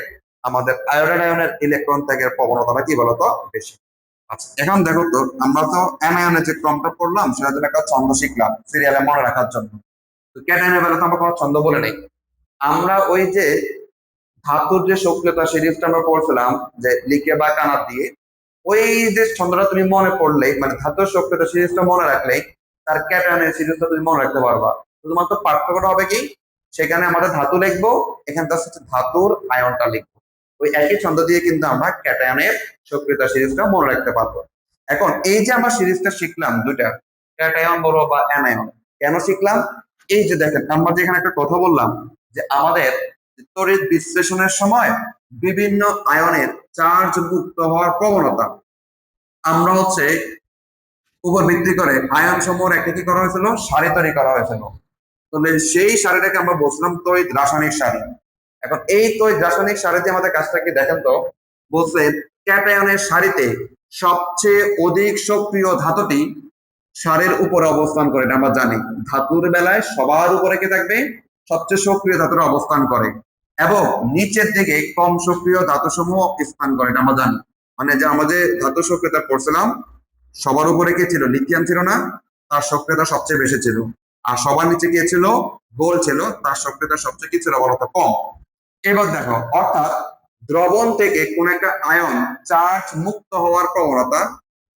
আমাদের আয়োডাইড আয়নের ইলেকট্রন ত্যাগের প্রবণতাটা কি বলতো বেশি। আচ্ছা, এখন দেখো তো আমরা তো অ্যানায়নের যে ক্রমটা পড়লাম সেটার জন্য একটা ছন্দ শিখলাম সিরিয়ালে মনে রাখার জন্য। তো ক্যাটায়নের বেলা তো আমরা কোনো ছন্দ বলে নেই। আমরা ওই যে ধাতুর যে সক্রিয়তা সিরিজটা আমরা পড়ছিলাম যে লিখে বা কানা দিয়ে, ওই যে ছন্দটা তুমি মনে পড়লেই, মানে ধাতুর সক্রিয়তা সিরিজটা মনে রাখলেই তার ক্যাটায়নের সিরিজটা তুমি মনে রাখতে পারবা। শুধুমাত্র পার্থক্যটা হবে কি, সেখানে আমাদের ধাতু লিখবো, এখানে তার সাথে ধাতুর আয়নটা লিখবো। ওই একই ছন্দ দিয়ে কিন্তু আমরা ক্যাটায়নের সক্রিয়তা সিরিজটা মনে রাখতে পারবো। এখন এই যে আমরা সিরিজটা শিখলাম দুইটা, ক্যাটায়ন বলো বা অ্যানায়ন, কেন শিখলাম, এই যে দেখেন আমরা যে এখানে একটা কথা বললাম যে আমাদের তড়িৎ বিশ্লেষণের সময় বিভিন্ন আয়নের চার্জ মুক্ত হওয়ার প্রবণতা আমরা হচ্ছে উপর ভিত্তি করে আয়ন সমূহের একটা কি করা হয়েছিল, সারি তৈরি করা হয়েছিল। তাহলে সেই সারিটাকে আমরা বলছিলাম তড়িৎ রাসায়নিক সারি। এখন এই তড়িৎ রাসায়নিক সারিতে আমাদের কাজটা কি দেখেন তো, বলছে ক্যাটায়নের সারিতে সবচেয়ে অধিক সক্রিয় ধাতুটি সারের উপরে অবস্থান করে, এটা আমরা জানি। ধাতুর বেলায় সবার উপরে কে থাকবে, সবচেয়ে সক্রিয় ধাতুরা অবস্থান করে, এবং নিচের দিকে কম সক্রিয় ধাতু সমূহ স্থান করে, এটা আমরা জানি। মানে যে আমাদের ধাতু সক্রিয়তা পড়ছিলাম, সবার উপরে কে ছিল, লিথিয়াম ছিল না, তার সক্রিয়তা সবচেয়ে বেশি ছিল। আর সবার নিচে কে ছিল, গোল্ড ছিল, তার সক্রিয়তা সবচেয়ে কি ছিল বলতো, কম। এবার দেখো, অর্থাৎ দ্রবণ থেকে কোন একটা আয়ন চার্জ মুক্ত হওয়ার প্রবণতা,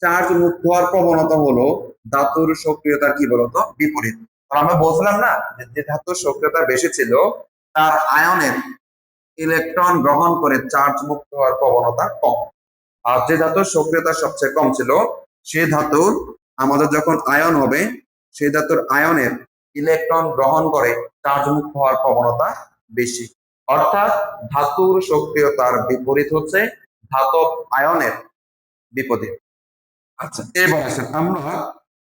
চার্জ মুক্ত হওয়ার প্রবণতা হলো ধাতুর সক্রিয়তার কি বলতো বিপরীত। আমরা বলছিলাম না যে ধাতুর সক্রিয়তা বেশি ছিল তার আয়নের ইলেকট্রন গ্রহণ করে চার্জ মুক্ত হওয়ার প্রবণতা কম। আর যে ধাতুর সক্রিয়তা সবচেয়ে কম ছিল সেই ধাতুর আমাদের যখন আয়ন হবে সেই ধাতুর আয়নের ইলেকট্রন গ্রহণ করে চার্জ মুক্ত হওয়ার প্রবণতা বেশি। অর্থাৎ ধাতুর সক্রিয়তার বিপরীত হচ্ছে ধাতব আয়নের বিপরীত। আচ্ছা, এবার আসেন আমরা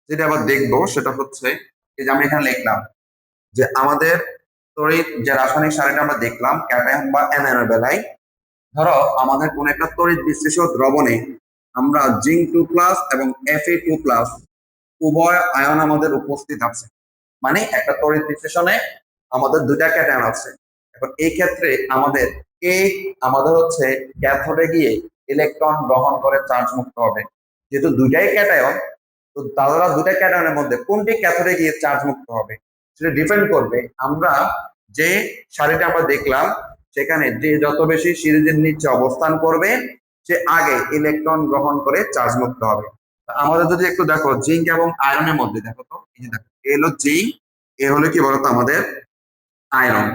যেটা আবার দেখবো সেটা হচ্ছে এই যে আমি এখানে লিখলাম যে আমাদের তড়িৎ যে রাসায়নিক সারিটা আমরা দেখলাম ক্যাটায়ন বা অ্যানায়নের বেলায়, ধরো আমাদের কোন একটা তড়িৎ বিশ্লেষক দ্রবণে আমরা জিঙ্ক 2+ এবং Fe2+ উভয় আয়ন আমাদের উপস্থিত আছে। মানে একটা তড়িৎ বিশ্লেষণে আমাদের দুইটা ক্যাটায়ন আছে। এখন এই ক্ষেত্রে আমাদের কে আমাদের হচ্ছে ক্যাথোডে গিয়ে ইলেকট্রন গ্রহণ করে চার্জ মুক্ত হবে। যেহেতু দুইটাই ক্যাটায়ন, তো তারা দুইটা ক্যাটায়নের মধ্যে কোনটি ক্যাথোডে গিয়ে চার্জ মুক্ত হবে সেটা ডিপেন্ড করবে আমরা যে সারিটা আমরা দেখলাম সেখানে যে যত বেশি সিরিজের নিচে অবস্থান করবে সে আগে ইলেকট্রন গ্রহণ করে চার্জ মুক্ত হবে। আমাদের যদি একটু দেখো জিঙ্ক এবং আয়রনের মধ্যে দেখো তো এই যে দেখো এ হলো জিঙ্ক, এ হলো কি বলতো আমাদের আয়রন।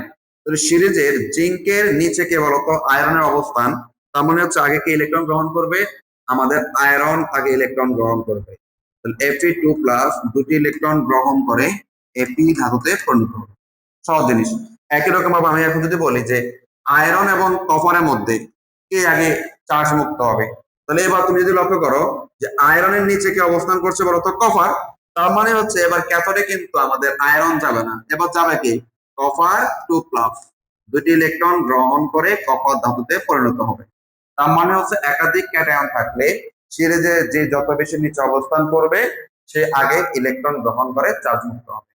তো সিরিজের জিঙ্কের নিচে কে বলতো আয়রনের অবস্থান, তার মানে হচ্ছে আগে কে ইলেকট্রন গ্রহণ করবে আমাদের আয়রন আগে ইলেকট্রন গ্রহণ করবে। Fe2+ দুটি ইলেকট্রন গ্রহণ করে Fe ধাতুতে পরিণত হবে। সহজ জিনিস। একই রকম ভাবে আমি এখন যদি বলি যে আয়রন এবং কপারের মধ্যে কে আগে চার্জ মুক্ত হবে, তাহলে এবার তুমি যদি লক্ষ্য করো যে আয়রনের নিচে কে অবস্থান করছে বলতো কপার, তার মানে হচ্ছে এবার ক্যাথোডে কিন্তু আমাদের আয়রন যাবে না, এবার যাবে কি Copper 2+, দুটি ইলেকট্রন গ্রহণ করে কপার ধাতুতে পরিণত হবে। তার মানে হচ্ছে একাধিক ক্যাটায়ন থাকলে সিরিজে যে যত বেশি নিচে অবস্থান করবে সে আগে ইলেকট্রন গ্রহণ করে চার্জ মুক্ত হবে।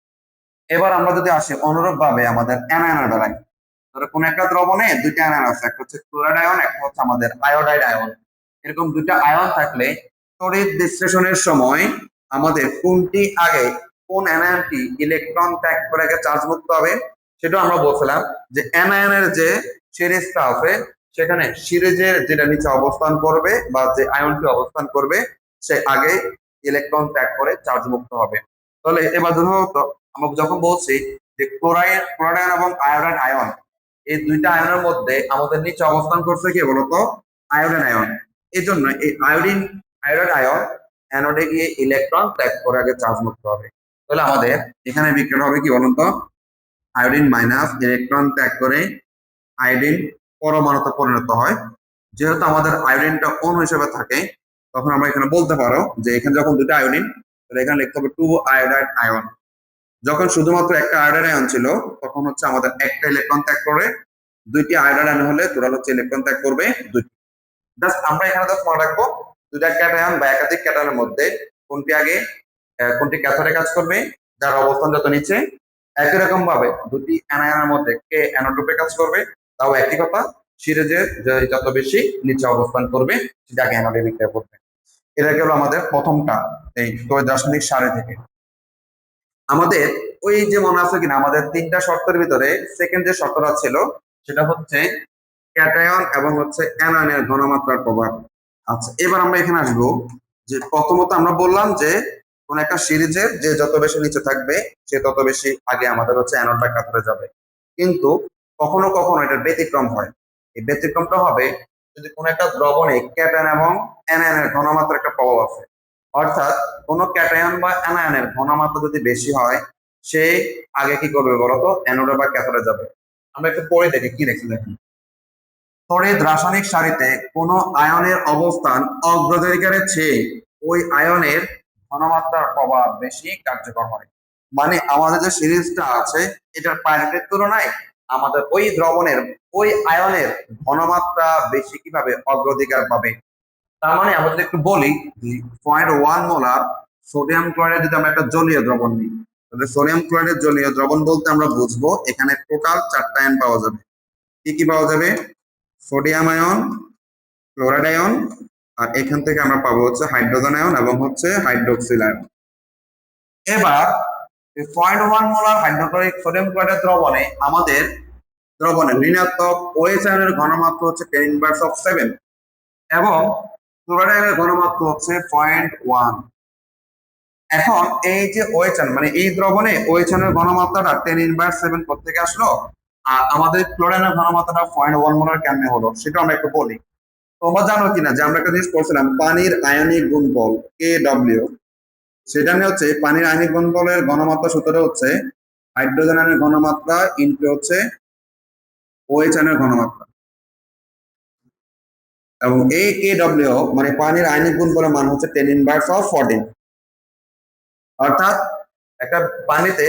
এবার আমরা যদি আসি অনুরূপ ভাবে আমাদের অ্যানায়নের বেলায়, ধরো কোন একটা দ্রবণে দুইটা অ্যানায়ন আছে, একটা হচ্ছে ক্লোরাইড আয়ন, একটা হচ্ছে আমাদের আয়োডাইড আয়ন। এরকম দুইটা আয়ন থাকলে তড়িৎ বিশ্লেষণের সময় আমাদের কোনটি আগে কোন অ্যানায়নটি ইলেকট্রন ত্যাগ করে আগে চার্জ মুক্ত হবে সেটা আমরা বলছিলাম যে অ্যানায়নের যে সিরিজটা আছে সেখানে সিরিজের যেটা নিচে অবস্থান করবে বা যে আয়নটি অবস্থান করবে সে আগে ইলেকট্রন ত্যাগ করে চার্জ মুক্ত হবে। তাহলে এবার ধরো আমরা যখন বলছি যে ক্লোরাইড এবং আয়োডাইড আয়ন, এই দুইটা আয়নের মধ্যে আমাদের নিচে অবস্থান করছে কি বলতো আয়োডিন আয়ন। এই জন্য এই আয়োডাইড আয়ন অ্যানোডে গিয়ে ইলেকট্রন ত্যাগ করে আগে চার্জ মুক্ত হবে। তাহলে আমাদের এখানে বিক্রিয়া হবে কি বলুন তো আয়োডিন মাইনাস ইলেকট্রন ত্যাগ করে আয়োডিন পরমাণুতে পরিণত হয়। যেহেতু আমাদের আয়োডিনটা অণু হিসেবে থাকে তখন আমরা এখানে বলতে পারো যে এখানে যখন দুটো আয়োডিন, তাহলে এখানে লিখতে হবে 2 আয়োডাইড আয়ন। যখন শুধুমাত্র একটা আয়োডাইড আয়ন ছিল তখন হচ্ছে আমাদের একটা ইলেকট্রন ত্যাগ করে, দুইটি আয়োডাইড আয়ন হলে টোটাল হচ্ছে ইলেকট্রন ত্যাগ করবে দুইটি। জাস্ট আমরা এখানে জাস্ট মনে রাখবো দুইটা ক্যাটায়ন বা একাধিক ক্যাটায়নের মধ্যে কোনটি আগে কোনটি ক্যাথোডে কাজ করবে যার অবস্থান যত নিচে। একই রকম ভাবে দুটি অ্যানায়নের মধ্যে কে অ্যানোড রূপে কাজ করবে, তাও একই কথা, সিরিজের যত বেশি নিচে অবস্থান করবে সেটা আগে অ্যানোডে বিক্রিয়া করবে। এটা গেল আমাদের প্রথমটা এই তড়িৎ রাসায়নিক সারি থেকে। আমাদের ওই যে মনে আছে কিনা আমাদের তিনটা শর্তের ভিতরে সেকেন্ড যে শর্তটা ছিল সেটা হচ্ছে ক্যাটায়ন এবং হচ্ছে অ্যানায়নের ঘনমাত্রার প্রভাব। আচ্ছা, এবার আমরা এখানে আসবো যে প্রথমত আমরা বললাম যে কোন একটা সিরিজের যে যত বেশি নিচে থাকবে সে তত বেশি আগে আমাদের হচ্ছে অ্যানোড বা ক্যাথোডে যাবে। কিন্তু কখনো কখনো এটার ব্যতিক্রম হয়। এই ব্যতিক্রমটা হবে যদি কোন একটা দ্রবণে ক্যাটায়ন এবং অ্যানায়নের ঘনমাত্রার একটা প্রভাব আছে। অর্থাৎ কোন ক্যাটায়ন বা অ্যানায়নের ঘনমাত্রা যদি বেশি হয় সে আগে কি করবে বলতো অ্যানোডে বা ক্যাথোডে যাবে। আমরা একটু পরে দেখি কি দেখছি দেখেন। তড়িৎ রাসায়নিক সারিতে কোন আয়নের অবস্থান অগ্রাধিকারের চেয়ে ওই আয়নের ঘনমাত্রার প্রভাব বেশি কার্যকর হয়। মানে আমাদের যে সিরিজটা আছে এটার প্রায়োরিটির তুলনায় আমাদের ওই দ্রবণের ওই আয়নের ঘনমাত্রা বেশি কিভাবে অগ্রাধিকার পাবে। তার মানে আমরা যদি একটু বলি যে 0.1 মোলার সোডিয়াম ক্লোরাইড যদি আমরা একটা জলীয় দ্রবণ নিই, তাহলে সোডিয়াম ক্লোরাইডের জলীয় দ্রবণ বলতে আমরা বুঝবো এখানে টোটাল 4টা আয়ন পাওয়া যাবে। কি কি পাওয়া যাবে? সোডিয়াম আয়ন, ক্লোরাইড আয়ন, আর এখান থেকে আমরা পাবো হচ্ছে হাইড্রোজেন আয়ন এবং হচ্ছে হাইড্রোক্সিল আয়ন। এবার 0.1 মোলার হাইড্রোক্লোরিক সোডিয়াম ক্লোরাইডের দ্রবণে আমাদের দ্রবণে ঋণাত্মক OH আয়নের ঘনমাত্রা হচ্ছে 10⁻⁷ এবং ক্লোরাইড আয়নের ঘনমাত্রা হচ্ছে 0.1। এখন এই যে OH মানে এই দ্রবণে OH এর ঘনমাত্রাটা 10⁻7 থেকে আসলো, আর আমাদের ক্লোরিনের ঘনমাত্রাটা 0.1 মোলার কেমনে হলো সেটা আমরা একটু বলি। তোমরা জানো কিনা যে আমরা একটা জিনিস পড়ছিলাম, পানির আয়নিক গুণফল KW, সেটা নিয়ে হচ্ছে পানির আয়নিক গুণফলের ঘনমাত্রা সূত্রটা হচ্ছে হাইড্রোজেন আয়নের ঘনমাত্রা ইনটু হচ্ছে OH আয়নের ঘনমাত্রা, এবং এই KW মানে পানির আয়নিক গুণফলের মান হচ্ছে 10⁻14। অর্থাৎ একটা পানিতে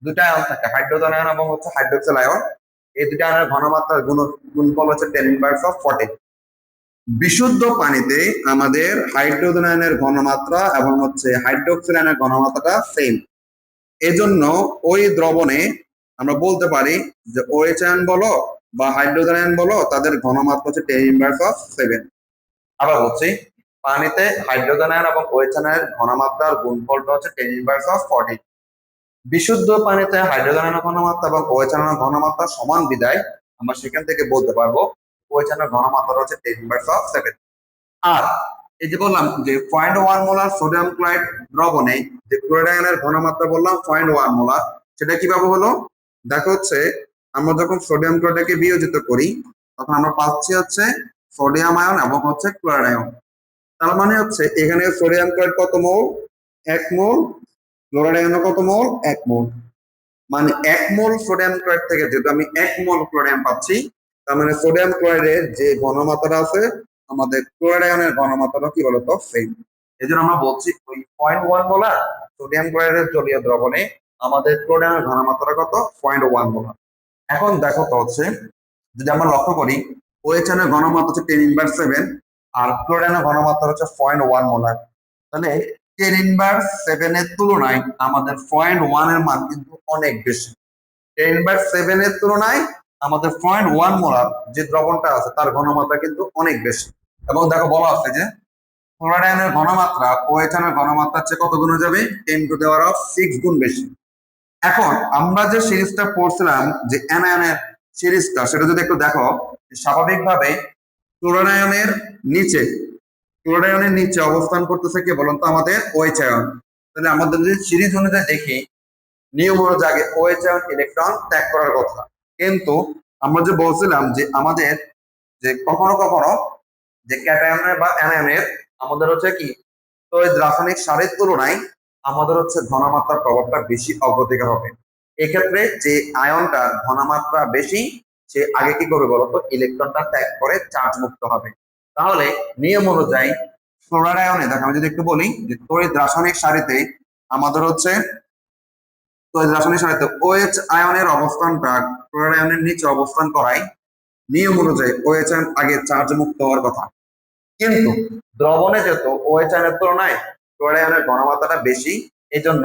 দুটা আয়ন থাকে, হাইড্রোজেন আয়ন এবং হচ্ছে হাইড্রোক্সিল আয়ন। এই দুটা আয়নের ঘনমাত্রার গুণফল হচ্ছে 10⁻14। বিশুদ্ধ পানিতে আমাদের হাইড্রোজেন আয়নের ঘনমাত্রা এবং হচ্ছে হাইড্রোক্সিল আয়নের ঘনমাত্রাটা সেম। এজন্য ওই দ্রবণে আমরা বলতে পারি যে OH আয়ন বলো বা হাইড্রোজেন আয়ন বলো, তাদের ঘনমাত্রা হচ্ছে 10⁻7। আবার বলছি, পানিতে হাইড্রোজেন আয়ন এবং OH আয়নের ঘনমাত্রার গুণফলটা হচ্ছে 10⁻14। বিশুদ্ধ পানিতে হাইড্রোজেন আয়নের ঘনমাত্রা এবং OH আয়নের ঘনমাত্রা সমান বিধায় আমরা সেখান থেকে বলতে পারবো OH আয়নের ঘনমাত্রা হচ্ছে 10⁻7। আর এই যে বললাম যে 0.1 মোলার সোডিয়াম ক্লোরাইড দ্রবণে যে ক্লোরাইড আয়নের ঘনমাত্রা বললাম 0.1 মোলার, সেটা কিভাবে হলো দেখো। হচ্ছে আমরা যখন সোডিয়াম ক্লোরাইডকে বিয়োজিত করি তখন আমরা পাচ্ছি হচ্ছে সোডিয়াম আয়ন এবং হচ্ছে ক্লোরাইড আয়ন। তার মানে হচ্ছে এখানে সোডিয়াম ক্লোরাইড কত মোল? 1 মোল। ক্লোরাইড আয়ন কত মোল? 1 মোল। মানে 1 মোল সোডিয়াম ক্লোরাইড থেকে যেহেতু আমি 1 মোল ক্লোরিন পাচ্ছি, তার মানে সোডিয়াম ক্লোরাইডের যে ঘনমাত্রা আছে আমাদের ক্লোরাইড আয়নের ঘনমাত্রা কি বলতো সেম। এই জন্য আমরা বলছি ওই 0.1 মোলার সোডিয়াম ক্লোরাইডের জলীয় দ্রবণে আমাদের ক্লোরাইড আয়নের ঘনমাত্রা কত? 0.1 মোলার। এখন দেখো তো হচ্ছে যদি আমরা লক্ষ্য করি OH আয়নের ঘনমাত্রা হচ্ছে 10⁻7 আর ক্লোরাইড আয়নের ঘনমাত্রা হচ্ছে 0.1 মোলার, তাহলে 10⁻7 এর তুলনায় আমাদের 0.1 এর মান কিন্তু অনেক বেশি। 10⁻7 এর তুলনায় আমাদের 0.1 মোলার যে দ্রবণটা আছে তার ঘনমাত্রা কিন্তু অনেক বেশি। এবং দেখো বলা আছে যে ক্লোরাইড আয়নের ঘনমাত্রা OH আয়নের ঘনমাত্রার চেয়ে কত গুণ যাবে? 10⁻6 গুণ বেশি। এখন আমরা যে সিরিজটা পড়ছিলাম যে অ্যানায়নের সিরিজটা, সেটা যদি একটু দেখো, স্বাভাবিকভাবে ক্লোরাইড আয়নের নিচে অবস্থান করতেছে কে বলুন তো? আমাদের OH আয়ন। তাহলে আমাদের যদি সিরিজ অনুযায়ী দেখি, নিয়ম অনুযায়ী OH আয়ন ইলেকট্রন ত্যাগ করার কথা, কিন্তু আমরা যে বলছিলাম যে আমাদের যে কখনো কখনো যে ক্যাটায়নের বা অ্যানায়নের আমাদের হচ্ছে কি, তো এই রাসায়নিক সারের তুলনায় আমাদের হচ্ছে ঘনমাত্রার প্রভাবটা বেশি অগ্রাধিকার হবে। এক্ষেত্রে যে আয়নটার ঘনমাত্রা বেশি সে আগে কি করবে বলতো? ইলেকট্রনটা ত্যাগ করে চার্জ মুক্ত হবে। তাহলে নিয়ম অনুযায়ী ক্লোরাইড আয়নে দেখো, আমি যদি একটু বলি যে তড়িৎ রাসায়নিক সারিতে আমাদের হচ্ছে তড়িৎ রাসায়নিক সারিতে OH আয়নের অবস্থানটা ক্লোরাইড আয়নের নিচে অবস্থান করায় নিয়ম অনুযায়ী OH আয়ন আগে চার্জ মুক্ত হওয়ার কথা। কিন্তু দ্রবণে যেহেতু OH আয়নের তুলনায় ক্লোরাইড আয়নের ঘনমাত্রাটা বেশি, এই জন্য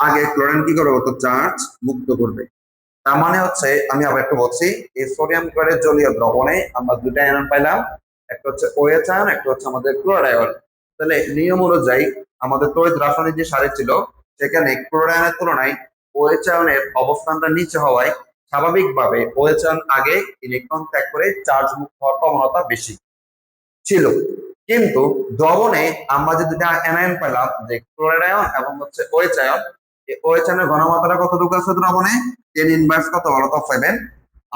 আগে ক্লোরিন কি করবে বলতো? চার্জ মুক্ত করবে। তার মানে হচ্ছে আমি আবার একটু বলছি, এই সোডিয়াম ক্লোরাইড জলীয় দ্রবণে আমরা দুটা আয়ন পাইলাম, একটা হচ্ছে OH আয়ন, একটা হচ্ছে আমাদের ক্লোরাইড আয়ন। তাহলে নিয়ম অনুযায়ী আমাদের তড়িৎ রাসায়নিক যে সারি ছিল সেখানে ক্লোরাইড আয়নের তুলনায় OH আয়নের অবস্থানটা নিচে হওয়ায় স্বাভাবিকভাবে OH আয়ন আগে ইলেকট্রন ত্যাগ করে চার্জ মুক্ত হওয়ার প্রবণতা বেশি ছিল। কিন্তু দ্রবণে আমরা যে দুটা অ্যানায়ন পেলাম যে ক্লোরাইড আয়ন এবং হচ্ছে OH আয়ন, এই OH আয়নের ঘনমাত্রা কতটুকু আছে দ্রবণে? 10⁻, কত বলতো? 7।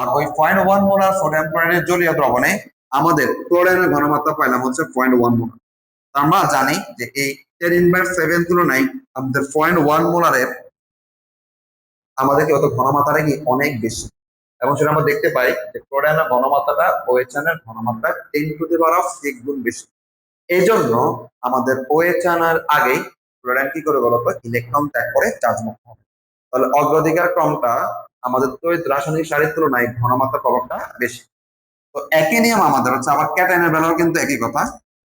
আর ওই 0.1 মোলার সোডিয়াম ক্লোরাইডের জলীয় দ্রবণে আমাদের ক্লোরাইডের ঘনমাত্রা পাইলাম হচ্ছে 0.1 মোলার। আমরা জানি যে এই 10⁻7 তুলনায় আমাদের 0.1 মোলারের আমাদের কি হতো? ঘনমাত্রাটা কি অনেক বেশি। এবং সেটা আমরা দেখতে পাই যে ক্লোরাইডের ঘনমাত্রাটা OH আয়নের ঘনমাত্রা 10⁻6 গুণ বেশি। এই জন্য আমাদের OH আয়নের আগেই ক্লোরাইড কি করে বলতো? ইলেকট্রন ত্যাগ করে চার্জ মুক্ত হবে। তাহলে অগ্রাধিকার ক্রমটা আমাদের তড়িৎ রাসায়নিক সারির তুলনায় ঘনমাত্রা প্রভাবটা বেশি। তো একই নিয়ম আমাদের হচ্ছে আবার ক্যাটায়নের বেলাও কিন্তু একই কথা।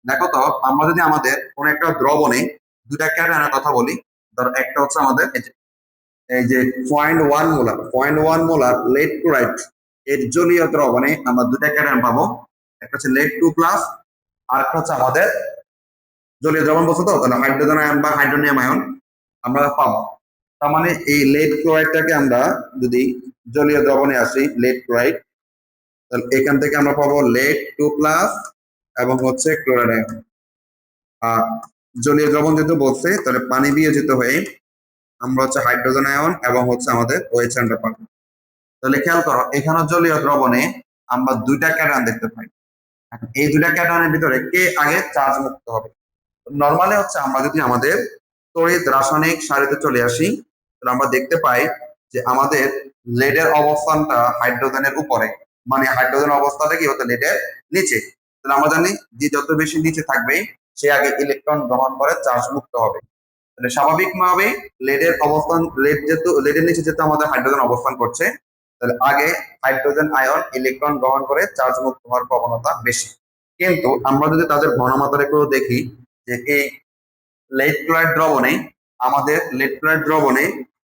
দেখো তো, আমরা যদি আমাদের কোন একটা দ্রবণে দুটা ক্যাটায়নের কথা বলি, ধর একটা হচ্ছে আমাদের এই যে 0.1 মোলার লেড ক্লোরাইড এর জলীয় দ্রবণে আমরা দুটা ক্যাটায়ন পাবো, একটা হচ্ছে লেড 2+, আর একটা হচ্ছে আমাদের জলীয় দ্রবণ বলছে তো, তাহলে হাইড্রোজেন আয়ন বা হাইড্রোনিয়াম আয়ন আমরা পাবো। তার মানে এই লেড ক্লোরাইডটাকে আমরা যদি জলীয় দ্রবণে আসি লেড ক্লোরাইড, তাহলে এখান থেকে আমরা পাবো লেড 2+ এবং হচ্ছে ক্লোরাইড আয়ন। আর জলীয় দ্রবণ যেহেতু বলছে তাহলে পানি বিয়োজিত হয়ে আমরা হচ্ছে হাইড্রোজেন আয়ন এবং হচ্ছে আমাদের OH আয়নটা পাবো। তাহলে খেয়াল করো এখানে জলীয় দ্রবণে আমরা দুইটা ক্যাটায়ন দেখতে পাই। এই দুইটা ক্যাটায়নের ভিতরে কে আগে চার্জ মুক্ত হবে? নরমালি হচ্ছে আমরা যদি আমাদের তড়িৎ রাসায়নিক সারিতে চলে আসি তাহলে আমরা দেখতে পাই যে আমাদের লেডের অবস্থানটা হাইড্রোজেনের উপরে, মানে হাইড্রোজেন অবস্থাটা কি হতো লেডের নিচে। তাহলে আমরা জানি যে যত বেশি নিচে থাকবে সে আগে ইলেকট্রন গ্রহণ করে চার্জ মুক্ত হবে। তাহলে স্বাভাবিকভাবে লেডের অবস্থান, লেড যেহেতু লেডের নিচে যেহেতু আমাদের হাইড্রোজেন অবস্থান করছে, তাহলে আগে হাইড্রোজেন আয়ন ইলেকট্রন গ্রহণ করে চার্জ মুক্ত হওয়ার প্রবণতা বেশি। কিন্তু আমরা যদি তাদের ঘনমাত্রা একটু দেখি যে এই লেড ক্লোরাইড দ্রবণে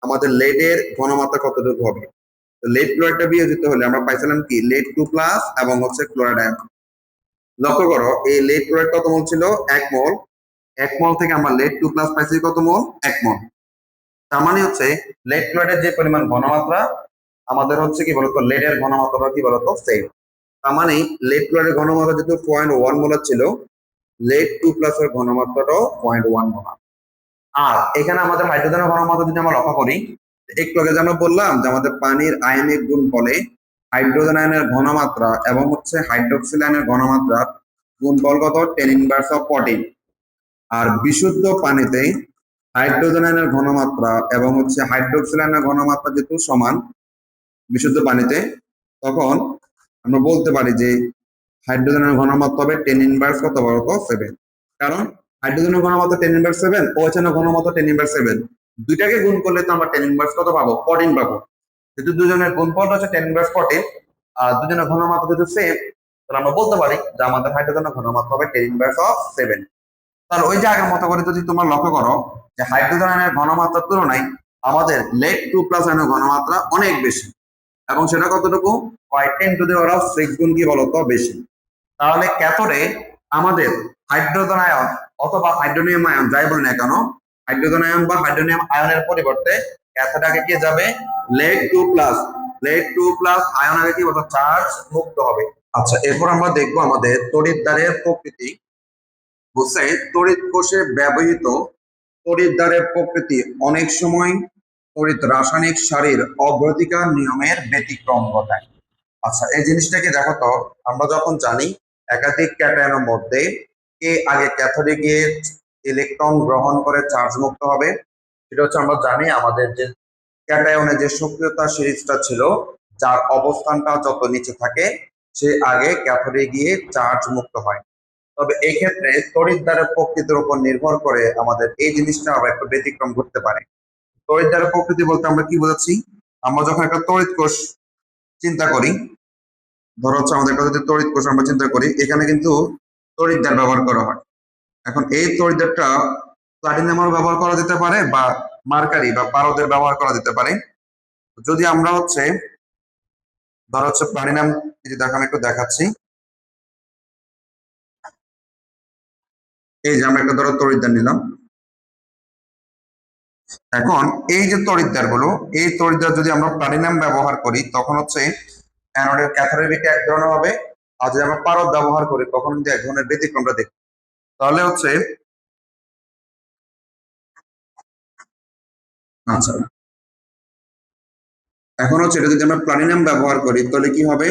আমাদের লেডের ঘনমাত্রা কতটুকু হবে। তো লেড ক্লোরাইডটা বিয়োজিত হলে আমরা পাইছিলাম কি লেড 2+ এবং হচ্ছে ক্লোরাইড আয়ন। লক্ষ্য করো এই লেড ক্লোরাইড কত মোল ছিল? 1 মোল। 1 মোল থেকে আমরা লেড 2+ পাইছি কত মোল? 1 মোল। তার মানে হচ্ছে লেড ক্লোরাইডের যে পরিমাণ ঘনমাত্রা আমাদের হচ্ছে কি বলতো লেডের ঘনমাত্রা কি বলতো সেম। তার মানে লেড ক্লোরাইডের ঘনমাত্রা যেহেতু 0.1 মোলার ছিল, লেড 2+ এর ঘনমাত্রাটাও 0.1 মোলার। আর এখানে আমাদের হাইড্রোজেনের ঘনমাত্রা যদি আমরা লক্ষ্য করি, একটু আগে যে আমরা বললাম যে আমাদের পানির আয়নিক গুণফলে হাইড্রোজেন আয়নের ঘনমাত্রা এবং হচ্ছে হাইড্রোক্সিল আয়নের ঘনমাত্রা গুণফল কত? 10⁻14। আর বিশুদ্ধ পানিতে হাইড্রোজেন আয়নের ঘনমাত্রা এবং হচ্ছে হাইড্রোক্সিল আয়নের ঘনমাত্রা যেহেতু সমান বিশুদ্ধ পানিতে, তখন আমরা বলতে পারি যে হাইড্রোজেনের ঘনমাত্রা হবে 10 কত বলতো 7। কারণ হাইড্রোজেনের ঘনমাত্রা 10⁻7, OH এর ঘনমাত্রা 10⁻7, দুইটাকে গুণ করলে তো আমরা 10 কত পাবো? 14 পাবো। যেহেতু দুজনের গুণফল হচ্ছে 10⁻14 আর দুজনের ঘনমাত্রা যেহেতু সেম, তাহলে আমরা বলতে পারি যে আমাদের হাইড্রোজেনের ঘনমাত্রা হবে 10⁻7। তাহলে ওই যে আগের মতো করে যদি তোমরা লক্ষ্য করো যে হাইড্রোজেন আয়নের ঘনমাত্রার তুলনায় আমাদের লেড 2+ আয়নের ঘনমাত্রা অনেক বেশি, এবং সেটা কতটুকু? 10⁻6 গুণ কি বলতো বেশি। তাহলে ক্যাথোডে আমাদের হাইড্রোজেন আয়ন অথবা হাইড্রোনিয়াম আয়ন যাই বলি না কেন, হাইড্রোজেন আয়ন বা হাইড্রোনিয়াম আয়নের পরিবর্তে ক্যাথোডে আগে কি যাবে? লেড 2+। লেড 2+ আয়ন আগে কি বলতো চার্জ মুক্ত হবে। আচ্ছা, এরপর আমরা দেখবো আমাদের তড়িৎদ্বারের প্রকৃতি। বুঝছে তড়িৎ কোষে ব্যবহৃত তড়িৎদ্বারের প্রকৃতি অনেক সময় তড়িৎ রাসায়নিক সারির অগ্রাধিকার নিয়মের ব্যতিক্রম ঘটায়। আচ্ছা, এই জিনিসটাকে দেখো তো, আমরা যখন জানি একাধিক ক্যাটায়নের মধ্যে কে আগে ক্যাথোডে গিয়ে ইলেকট্রন গ্রহণ করে চার্জ মুক্ত হবে, সেটা হচ্ছে আমরা জানি আমাদের যে ক্যাটায়নের যে সক্রিয়তা সিরিজটা ছিল, যার অবস্থানটা যত নিচে থাকে সে আগে ক্যাথোডে গিয়ে চার্জ মুক্ত হয়। তবে এই ক্ষেত্রে তড়িৎদ্বারের প্রকৃতির উপর নির্ভর করে আমাদের এই জিনিসটা আবার একটু ব্যতিক্রম ঘটতে পারে। তড়িৎদ্বারের প্রকৃতি বলতে আমরা কি বোঝাচ্ছি? আমরা যখন একটা তড়িৎ কোষ চিন্তা করি, ধরো হচ্ছে আমাদের একটা যদি তড়িৎ কোষ আমরা চিন্তা করি, এখানে কিন্তু তড়িৎদ্বার ব্যবহার করা হয়। এখন এই তড়িৎদ্বারটা প্লাটিনামের ব্যবহার করা যেতে পারে বা মার্কারি বা পারদের ব্যবহার করা যেতে পারে। যদি আমরা হচ্ছে ধরো হচ্ছে প্লাটিনাম, যদি দেখো আমি একটু দেখাচ্ছি, এই যে আমরা একটা ধরো তড়িৎদ্বার নিলাম। এখন এই যে তড়িৎদ্বার গুলো, এই তড়িৎদ্বার যদি আমরা প্লাটিনাম ব্যবহার করি তখন হচ্ছে অ্যানোডের ক্যাথোডের দিকে এক ধরনের হবে, আর যদি আমরা পারদ ব্যবহার করি তখন কিন্তু এক ধরনের ব্যতিক্রমটা দেখি। তাহলে হচ্ছে আচ্ছা, এখন হচ্ছে এটা যদি আমরা প্লাটিনাম ব্যবহার করি তাহলে কি হবে,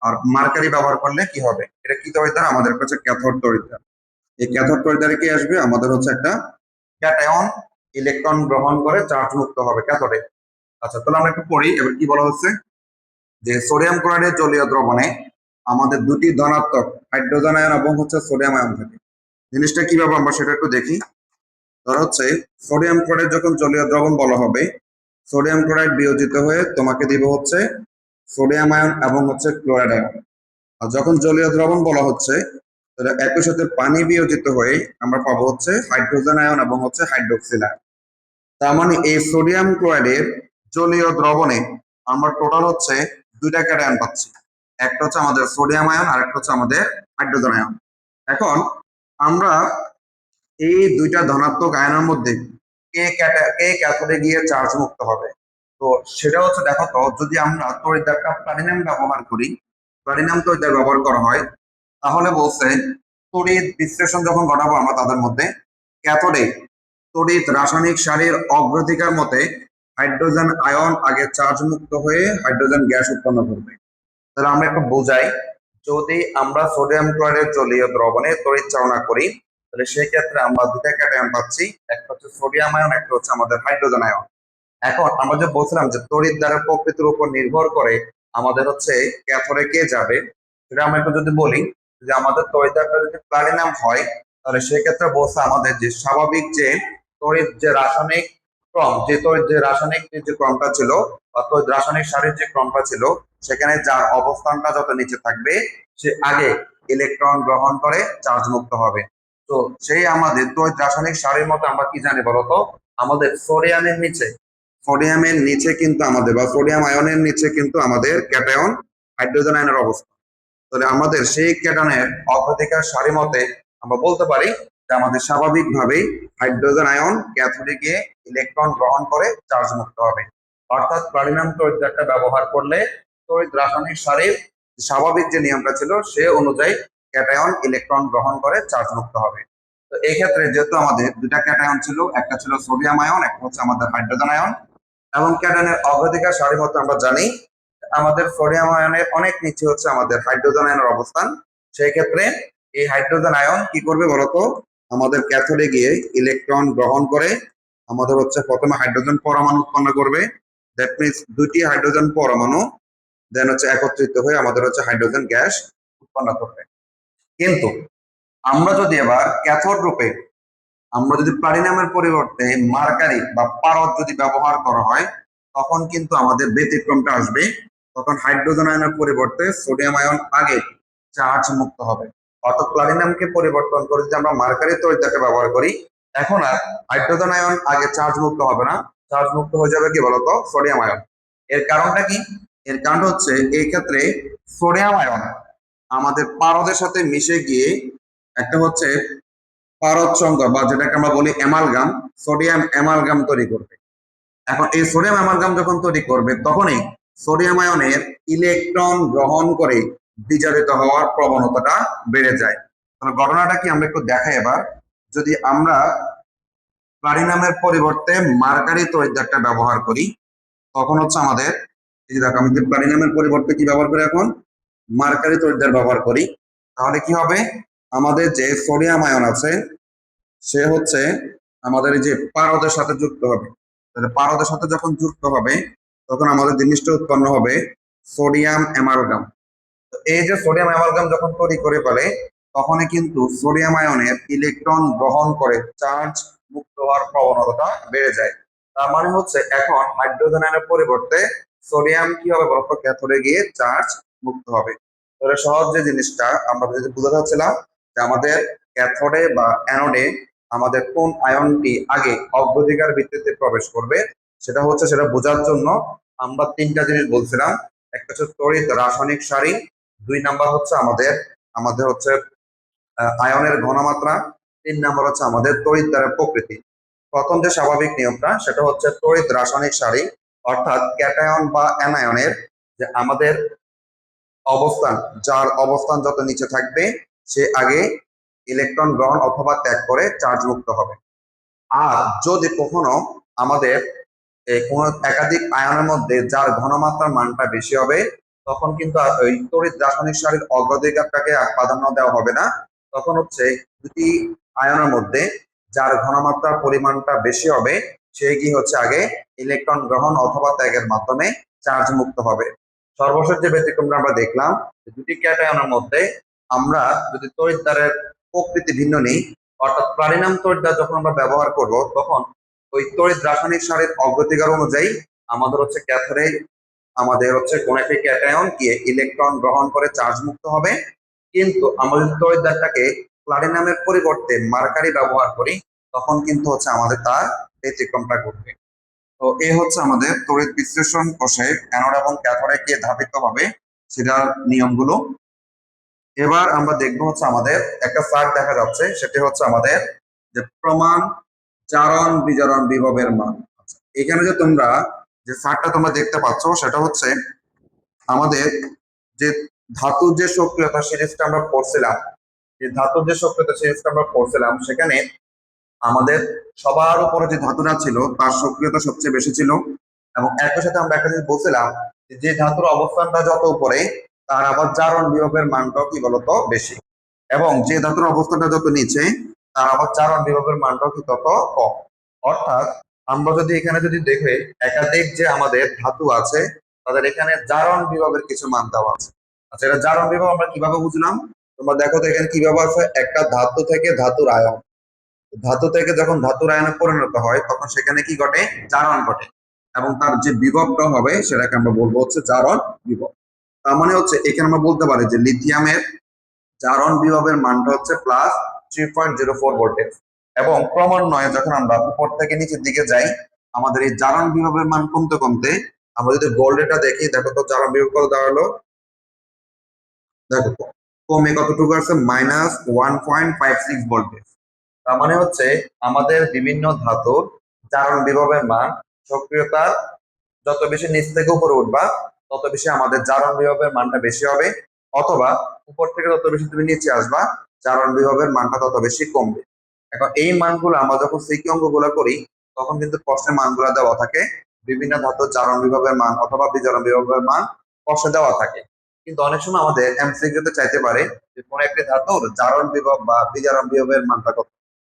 আর মার্কারি ব্যবহার করলে কি হবে? এটা কি তড়িৎদ্বার? আমাদের কাছে ক্যাথোড তড়িৎদ্বার। এই ক্যাথোড তড়িৎদ্বারে কি আসবে? আমাদের হচ্ছে একটা ক্যাটায়ন ইলেকট্রন গ্রহণ করে চার্জ মুক্ত হবে ক্যাথোডে। আচ্ছা, তাহলে আমরা একটু পড়ি এবার কি বলা হচ্ছে, যে সোডিয়াম ক্লোরাইডের জলীয় দ্রবণে আমাদের দুটি ধনাত্মক হাইড্রোজেন আয়ন এবং হচ্ছে সোডিয়াম আয়ন থাকে। জিনিসটা কিভাবে আমরা সেটা একটু দেখি। ধর হচ্ছে সোডিয়াম ক্লোরাইড যখন জলীয় দ্রবণ বলা হবে, সোডিয়াম ক্লোরাইড বিয়োজিত হয়ে তোমাকে দিব হচ্ছে সোডিয়াম আয়ন এবং হচ্ছে ক্লোরাইড আয়ন। আর যখন জলীয় দ্রবণ বলা হচ্ছে তাহলে একই সাথে পানি বিয়োজিত হয়ে আমরা পাবো হচ্ছে হাইড্রোজেন আয়ন এবং হচ্ছে হাইড্রোক্সিল আয়ন। তার মানে এই সোডিয়াম ক্লোরাইডের জলীয় দ্রবণে আমরা টোটাল হচ্ছে দুইটা ক্যাটায়ন পাচ্ছি, একটা হচ্ছে আমাদের সোডিয়াম আয়ন আর একটা হচ্ছে আমাদের হাইড্রোজেন আয়ন। এখন আমরা এই দুইটা ধনাত্মক আয়নের মধ্যে কে ক্যাথোডে গিয়ে চার্জ মুক্ত হবে, তো সেটা হচ্ছে দেখো তো, যদি আমরা তড়িৎদ্বারটা প্লাটিনাম ব্যবহার করি, প্লাটিনাম তড়িৎদ্বার ব্যবহার করা হয়, তাহলে বলছে তড়িৎ বিশ্লেষণ যখন ঘটাবো আমরা তাদের মধ্যে, ক্যাথোডে তড়িৎ রাসায়নিক সারির অগ্রাধিকার মতে হাইড্রোজেন আয়ন আগে চার্জ মুক্ত হয়ে হাইড্রোজেন গ্যাস উৎপন্ন করবে। তাহলে আমরা একটু বোঝাই, যদি আমরা সোডিয়াম ক্লোরাইডের জলীয় দ্রবণে তড়িৎ চালনা করি তাহলে সেই ক্ষেত্রে আমরা দুটা ক্যাটায়ন পাচ্ছি, একটা হচ্ছে সোডিয়াম আয়ন, একটা হচ্ছে আমাদের হাইড্রোজেন আয়ন। এখন আমরা যে বলছিলাম যে তড়িৎ দ্বারা প্রকৃতির উপর নির্ভর করে আমাদের হচ্ছে ক্যাথোডে কে যাবে, সেটা আমরা একটু যদি বলি যে আমাদের তড়িৎ দ্বারা যদি প্লাটিনাম হয় তাহলে সেক্ষেত্রে বলছে আমাদের যে স্বাভাবিক যে তড়িৎ যে রাসায়নিক ক্রম, যে তড়িৎ যে রাসায়নিক যে ক্রমটা ছিল বা তড়িৎ রাসায়নিক সারির যে ক্রমটা ছিল সেখানে যার অবস্থানটা যত নিচে থাকবে সে আগে ইলেকট্রন গ্রহণ করে চার্জ মুক্ত হবে। তো সেই আমাদের তড়িৎ রাসায়নিক সারির মতো আমরা কি জানি বলতো, আমাদের সোডিয়ামের নিচে কিন্তু আমাদের বা সোডিয়াম আয়নের নিচে কিন্তু আমাদের ক্যাটায়ন হাইড্রোজেন আয়নের অবস্থা। তাহলে আমাদের সেই ক্যাটায়নের অগ্রাধিকার সারি মতে আমরা বলতে পারি যে আমাদের স্বাভাবিকভাবেই হাইড্রোজেন আয়ন ক্যাথোডে গিয়ে ইলেকট্রন গ্রহণ করে চার্জ মুক্ত হবে। অর্থাৎ প্লাটিনাম তড়িৎদ্বারটা ব্যবহার করলে তড়িৎ রাসায়নিক সারির স্বাভাবিক যে নিয়মটা ছিল সে অনুযায়ী ক্যাটায়ন ইলেকট্রন গ্রহণ করে চার্জ মুক্ত হবে। তো এই ক্ষেত্রে যেহেতু আমাদের দুটা ক্যাটায়ন ছিল, একটা ছিল সোডিয়াম আয়ন, একটা হচ্ছে আমাদের হাইড্রোজেন আয়ন, এবং ক্যাটায়নের অগ্রাধিকার সারির মতো আমরা জানি আমাদের সোডিয়াম আয়নের অনেক নিচে হচ্ছে আমাদের হাইড্রোজেন আয়নের অবস্থান। সেই ক্ষেত্রে এই হাইড্রোজেন আয়ন কি করবে বলতো, আমাদের ক্যাথোডে গিয়ে ইলেকট্রন গ্রহণ করে আমাদের হচ্ছে প্রথমে হাইড্রোজেন পরমাণু উৎপন্ন করবে। দ্যাট মিনস দুটি হাইড্রোজেন পরমাণু দেন হচ্ছে একত্রিত হয়ে আমাদের হচ্ছে হাইড্রোজেন গ্যাস উৎপন্ন করবে। কিন্তু আমরা যদি এবার ক্যাথোড রূপে আমরা যদি প্লাটিনামের পরিবর্তে মার্কারি বা পারদ যদি ব্যবহার করা হয় তখন কিন্তু আমাদের ব্যতিক্রমটা আসবে। তখন হাইড্রোজেন আয়নের পরিবর্তে সোডিয়াম আয়ন আগে চার্জ মুক্ত হবে। অর্থাৎ প্লাটিনামকে পরিবর্তন করে যদি আমরা মার্কারি তড়িৎদ্বারকে ব্যবহার করি এখন আর হাইড্রোজেন আয়ন আগে চার্জ মুক্ত হবে না, চার্জ মুক্ত হয়ে যাবে কি বলতো, সোডিয়াম আয়ন। এর কারণটা কি? এর কারণ হচ্ছে এই ক্ষেত্রে সোডিয়াম আয়ন আমাদের পারদের সাথে মিশে গিয়ে একটা হচ্ছে পারদ সংকর বা যেটাকে আমরা বলি অ্যামালগাম, সোডিয়াম অ্যামালগাম তৈরি করবে। এখন এই সোডিয়াম অ্যামালগাম যখন তৈরি করবে তখনই সোডিয়াম আয়নের ইলেকট্রন গ্রহণ করে বিজারিত হওয়ার প্রবণতাটা বেড়ে যায়। তাহলে ঘটনাটা কি আমরা একটু দেখাই এবার। যদি আমরা প্লাটিনামের পরিবর্তে মার্কারি তড়িৎদ্বারটা ব্যবহার করি তখন হচ্ছে আমাদের এই যে দেখো আমি যদি প্লাটিনামের পরিবর্তে কি ব্যবহার করি এখন মার্কারি তড়িৎদ্বার ব্যবহার করি তাহলে কি হবে, আমাদের যে সোডিয়াম আয়ন আছে সে হচ্ছে আমাদের এই যে পারদের সাথে যুক্ত হবে। তাহলে পারদের সাথে যখন যুক্ত হবে তখন আমাদের জিনিসটা উৎপন্ন হবে সোডিয়াম অ্যামালগাম। এই যে সোডিয়াম অ্যামালগাম যখন তৈরি করে ফেলে তখনই কিন্তু সোডিয়াম আয়নের ইলেকট্রন গ্রহণ করে চার্জ মুক্ত হওয়ার প্রবণতাটা বেড়ে যায়। তার মানে হচ্ছে এখন হাইড্রোজেন আয়নের পরিবর্তে সোডিয়াম কি হবে বলতো, ক্যাথোডে গিয়ে চার্জ মুক্ত হবে। তাহলে সহজ যে জিনিসটা আমরা যদি বোঝাতে চাচ্ছিলাম যে আমাদের ক্যাথোডে বা অ্যানোডে আমাদের কোন আয়নটি আগে অগ্রাধিকার ভিত্তিতে প্রবেশ করবে সেটা বোঝার জন্য আমরা তিনটা জিনিস বলছিলাম। একটা হচ্ছে তড়িৎ রাসায়নিক সারি, দুই নাম্বার হচ্ছে আমাদের আমাদের হচ্ছে আয়নের ঘনমাত্রা, তিন নাম্বার হচ্ছে আমাদের তড়িৎ দ্বারের প্রকৃতি। প্রথম যে স্বাভাবিক নিয়মটা সেটা হচ্ছে তড়িৎ রাসায়নিক সারি, অর্থাৎ ক্যাটায়ন বা অ্যানায়নের যে আমাদের অবস্থান, যার অবস্থান যত নিচে থাকবে সে আগে ইলেকট্রন গ্রহণ অথবা ত্যাগ করে চার্জ মুক্ত হবে। আর যদি কখনো আমাদের কোন একাধিক আয়নের মধ্যে যার ঘনমাত্রার মানটা বেশি হবে তখন কিন্তু আর ওই তড়িৎ রাসায়নিক সারির অগ্রাধিকারটাকে আর প্রাধান্য দেওয়া হবে না। তখন হচ্ছে দুটি আয়নের মধ্যে যার ঘনমাত্রার পরিমাণটা বেশি হবে সে কি হচ্ছে আগে ইলেকট্রন গ্রহণ অথবা ত্যাগের মাধ্যমে চার্জ মুক্ত হবে। সর্বশেষ যে ব্যতিক্রমটা আমরা দেখলাম দুটি ক্যাটায়নের মধ্যে আমরা যদি তড়িৎ দ্বারের প্রকৃতি ভিন্ন নেই, অর্থাৎ প্লাটিনাম তড়িৎ দ্বার যখন আমরা ব্যবহার করব তখন ওই তড়িৎ রাসায়নিক সারির অগ্রাধিকার অনুযায়ী আমাদের হচ্ছে ক্যাথোডে আমাদের হচ্ছে কোন একটি ক্যাটায়ন গিয়ে ইলেকট্রন গ্রহণ করে চার্জ মুক্ত হবে। কিন্তু আমরা যদি তড়িৎ দ্বারটাকে প্লাটিনামের পরিবর্তে মার্কারি ব্যবহার করি তখন কিন্তু হচ্ছে আমাদের তার ব্যতিক্রমটা ঘটবে। তো এই হচ্ছে আমাদের তড়িৎ বিশ্লেষণ কোষে অ্যানোড এবং ক্যাথোডে কে ধাবিত হবে সেটার নিয়মগুলো। এবার আমরা দেখবো হচ্ছে আমাদের একটা চার্ট দেখা যাচ্ছে, সেটি হচ্ছে আমাদের যে প্রমাণ জারণ বিজারণ বিভবের মান। এখানে যে তোমরা যে চার্টটা তোমরা দেখতে পাচ্ছ সেটা হচ্ছে আমাদের যে ধাতুর যে সক্রিয়তা সিরিজটা আমরা পড়ছিলাম, যে ধাতুর যে সক্রিয়তা সিরিজটা আমরা পড়ছিলাম সেখানে আমাদের সবার উপরে যে ধাতুটা ছিল তার সক্রিয়তা সবচেয়ে বেশি ছিল, এবং একই সাথে আমরা একটা জিনিস বলছিলাম যে ধাতুর অবস্থানটা যত উপরে তার আবার জারণ বিভবের মানটাও কি বলতো বেশি, এবং যে ধাতুর অবস্থানটা যত নিচে তার আবার জারণ বিভবের মানটাও কি তত কম। অর্থাৎ আমরা যদি এখানে যদি দেখে একাধিক যে আমাদের ধাতু আছে তাদের এখানে জারণ বিভবের কিছু মান দেওয়া আছে। আচ্ছা, এটা জারণ বিভব আমরা কিভাবে বুঝলাম? তোমরা দেখো তো এখানে কিভাবে আছে, একটা ধাতু থেকে ধাতুর আয়ন, ধাতু থেকে যখন ধাতুর আয়নে পরিণত হয় তখন সেখানে কি ঘটে, জারণ ঘটে, এবং তার যে বিভবটা হবে সেটাকে আমরা বলবো হচ্ছে জারণ বিভব। তার মানে হচ্ছে এখানে আমরা বলতে পারি যে লিথিয়ামের জারণ বিভবের মানটা হচ্ছে +3.04 ভোল্টেজ, এবং ক্রমান্বয়ে যখন আমরা উপর থেকে নিচের দিকে যাই আমাদের এই জারণ বিভবের মান কমতে কমতে, আমরা যদি গোল্ডেটা দেখি, দেখো তো জারণ বিভব কত দাঁড়ালো, দেখো কমে কতটুকু আছে, -1.56 ভোল্টেজ। তার মানে হচ্ছে আমাদের বিভিন্ন ধাতুর জারণ বিভবের মান সক্রিয়তার যত বেশি নিচ থেকে উপরে উঠবা তত বেশি আমাদের জারণ বিভবের মানটা বেশি হবে, অথবা উপর থেকে যত বেশি তুমি নিচে আসবা জারণ বিভবের মানটা তত বেশি কমবে। এখন এই মানগুলো আমরা যখন সিকি অঙ্কগুলো করি তখন কিন্তু প্রশ্নের মানগুলো দেওয়া থাকে, বিভিন্ন ধাতুর জারণ বিভবের মান অথবা বিজারণ বিভবের মান প্রশ্নে দেওয়া থাকে। কিন্তু অনেক সময় আমাদের এমসিকিউতে চাইতে পারে যে কোন একটি ধাতুর জারণ বিভব বা বিজারণ বিভবের মানটা কত।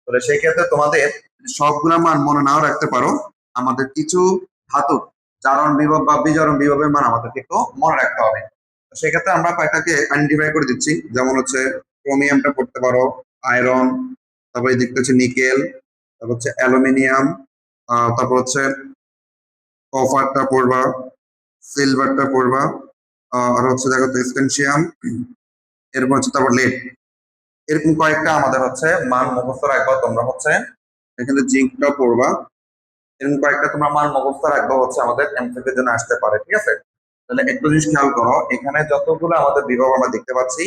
তাহলে সেই ক্ষেত্রে তোমাদের সবগুলা মান মনে নাও রাখতে পারো, আমাদের কিছু ধাতু জারণ বিভব বা বিজারণ বিভবের মান আমাদেরকে একটু মনে রাখতে হবে। সেক্ষেত্রে আমরা কয়েকটাকে আইডেন্টিফাই করে দিচ্ছি, যেমন হচ্ছে ক্রোমিয়ামটা পড়তে পারো, আয়রন, তারপরে এই দিকটা হচ্ছে নিকেল, তারপর হচ্ছে অ্যালুমিনিয়াম, তারপর হচ্ছে কপারটা পড়বা, সিলভারটা পড়বা, আর হচ্ছে দেখো তো স্টেনশিয়াম, এরপর হচ্ছে তারপর লেড। এরকম কয়েকটা আমাদের হচ্ছে মান মুখস্থ রাখবা তোমরা, হচ্ছে এখানে জিঙ্কটা পড়বা। এরকম কয়েকটা তোমরা মান মুখস্থ রাখবা, হচ্ছে আমাদের এমসিকিউর জন্য আসতে পারে, ঠিক আছে? তাহলে একটু জিনিস খেয়াল করো, এখানে যতগুলো আমাদের বিভব আমরা দেখতে পাচ্ছি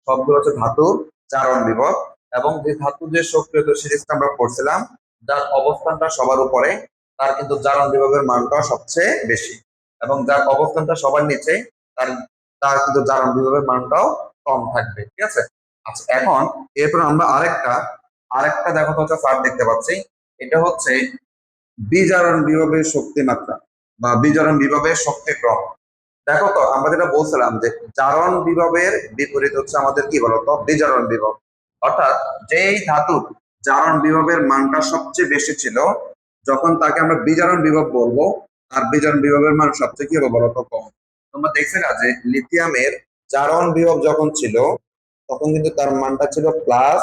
সবগুলো হচ্ছে ধাতুর জারণ বিভব, এবং যে ধাতু যে সক্রিয়তা সিরিজটা আমরা পড়ছিলাম যার অবস্থানটা সবার উপরে তার কিন্তু জারণ বিভবের মানটা সবচেয়ে বেশি, এবং যার অবস্থানটা সবার নিচে তার তার কিন্তু জারণ বিভবের মানটাও কম থাকবে, ঠিক আছে? আচ্ছা, এখন এরপর আমরা আরেকটা আরেকটা দেখো তো হচ্ছে ফার দেখতে পাচ্ছি, এটা হচ্ছে বিজারণ বিভবের শক্তি মাত্রা বা বিজারণ বিভবের শক্তি ক্রম। দেখো তো আমরা যেটা বলছিলাম যে জারণ বিভবের বিপরীত হচ্ছে আমাদের কি বলতো, বিজারণ বিভব। অর্থাৎ যেই ধাতুর জারণ বিভবের মানটা সবচেয়ে বেশি ছিল যখন তাকে আমরা বিজারণ বিভব বলবো, আর বিজারণ বিভবের মান সবচেয়ে কি হবে বলতো, কম। তোমরা দেখছো না যে লিথিয়ামের জারণ বিভব যখন ছিল তখন কিন্তু তার মানটা ছিল প্লাস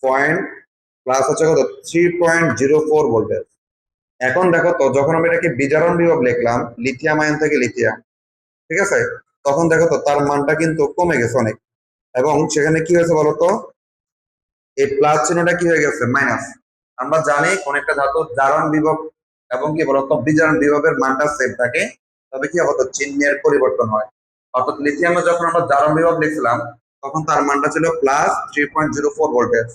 কত, 3.04 ভোল্টেজ। এখন দেখো তো যখন আমি এটাকে বিজারণ বিভব লিখলাম লিথিয়াম আয়ন থেকে লিথিয়াম, ঠিক আছে, তখন দেখো তো তার মানটা কিন্তু কমে গেছে অনেক, এবং সেখানে কি হয়েছে বলতো, এই প্লাস চিহ্নটা কি হয়ে গেছে, মাইনাস। আমরা জানি কোন একটা ধাতুর জারণ বিভব এবং কি বলতো বিজারণ বিভবের মানটা সেম থাকে, তবে কি হতো, চিহ্নের পরিবর্তন হয়। অর্থাৎ লিথিয়ামে যখন আমরা জারণ বিভব লিখছিলাম তখন তার মানটা ছিল +3.04 ভোল্টেজ,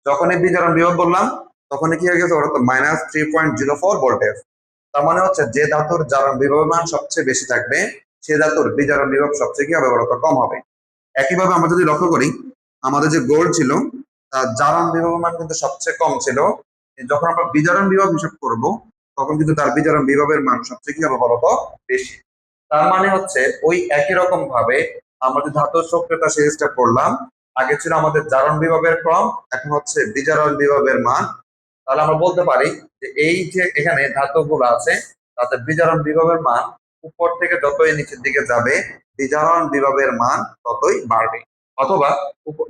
যখনই বিজারণ বিভব বললাম তখন কি হয়ে গেছে বলতো, -3.04 ভোল্টেজ। তার মানে হচ্ছে যে ধাতুর জারণ বিভবের মান সবচেয়ে বেশি থাকবে সে ধাতুর বিজারণ বিভব সবচেয়ে কি হবে বলতো, কম হবে। একইভাবে আমরা যদি লক্ষ্য করি আমাদের যে গোল্ড ছিল তার জারণ বিভবের মান কিন্তু সবচেয়ে কম ছিল, যখন আমরা বিজারণ বিভব হিসাব করব তখন কিন্তু তার বিজারণ বিভবের মান সবচেয়ে কি হবে বলতো, বেশি। তার মানে হচ্ছে ওই একই রকম ভাবে আমরা যে ধাতুর সক্রিয়তা সিরিজটা পড়লাম, আগে ছিল আমাদের জারণ বিভবের ক্রম, এখন হচ্ছে বিজারণ বিভবের মান। তাহলে আমরা বলতে পারি যে এই যে এখানে ধাতুগুলো আছে তাদের বিজারণ বিভবের মান উপর থেকে যতই নিচের দিকে যাবে বিজারণ বিভবের মান ততই বাড়বে, অথবা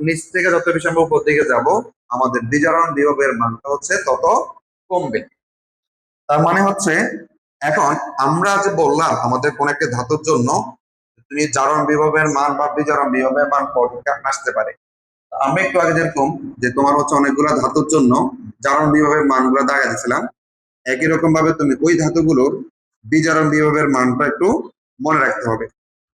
নিচ থেকে যত বেশি আমরা উপর দিকে যাব আমাদের বিজারণ বিভবের মানটা হচ্ছে তত কমবে। তার মানে হচ্ছে এখন আমরা যে বললাম আমাদের কোন একটা ধাতুর জন্য তুমি জারণ বিভবের মান বা বিজারণ বিভবের মান পরীক্ষা আসতে পারে। আমরা একটু আগে যেরকম যে তোমার হচ্ছে অনেকগুলো ধাতুর জন্য জারণ বিভবের মানগুলো দেখা দিয়েছিলাম, একই রকম ভাবে তুমি ওই ধাতুগুলোর বিজারণ বিভবের মানটা একটু মনে রাখতে হবে।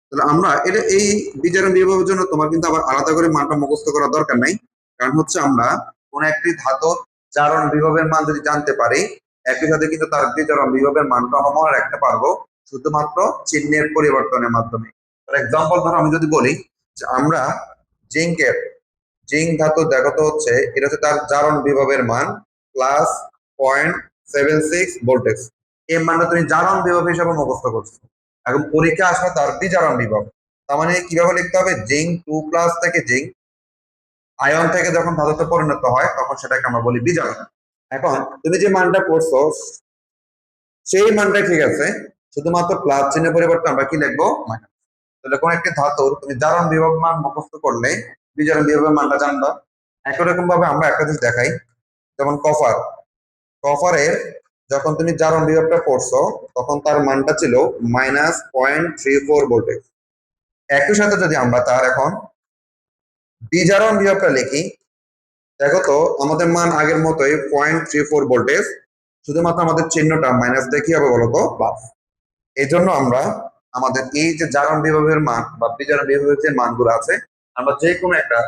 তাহলে আমরা এটা এই বিজারণ বিভবের জন্য তোমার কিন্তু আবার আলাদা করে মানটা মুখস্থ করার দরকার নাই, কারণ হচ্ছে আমরা কোন একটি ধাতুর জারণ বিভবের মান যদি জানতে পারি একই সাথে কিন্তু তার বিজারণ বিভবের মানটা আমরা মনে রাখতে পারবো শুধুমাত্র চিহ্নের পরিবর্তনের মাধ্যমে। ফর এক্সাম্পল ধরো আমি যদি বলি যে আমরা জিঙ্কের জিঙ্ক ধাতু দেখো তো হচ্ছে এটা হচ্ছে তার জারণ বিভবের মান প্লাস 0.76 ভোল্টেজ। এই মানটা তুমি জারণ বিভব হিসাবে মুখস্থ করছো। এখন পরীক্ষা আসলে তার বিজারণ বিভব। তার মানে কিভাবে লিখতে হবে, জিঙ্ক 2+ থেকে জিঙ্ক আয়ন থেকে যখন ধাতুতে পরিণত হয় তখন সেটাকে আমরা বলি বিজারণ। এখন তুমি যে মানটা পড়ছো সেই মানটা ঠিক আছে, শুধুমাত্র প্লাস চিহ্নের পরিবর্তে আমরা কি লিখবো, মাইনাস। তাহলে কোন একটি ধাতুর তুমি জারণ বিভব মান মুখস্থ করলে বিজারণ বিভবের মানটা জানবা। একই রকম ভাবে আমরা একটা জিনিস দেখাই, যেমন কপারের যখন তুমি জারণ বিভবটা পড়ছো তখন তার মানটা ছিল -0.34 ভোল্টেজ। একই সাথে যদি আমরা তার এখন বিজারণ বিভবটা লিখি, দেখো তো আমাদের মান আগের মতোই 0.34 ভোল্টেজ, শুধুমাত্র আমাদের চিহ্নটা মাইনাস দিয়ে কি হবে বলতো, প্লাস। এই জন্য আমরা আমাদের এই যে জারণ বিভবের মান বা বিজারণ বিভবের যে মানগুলো আছে আমরা যে কোনো একটা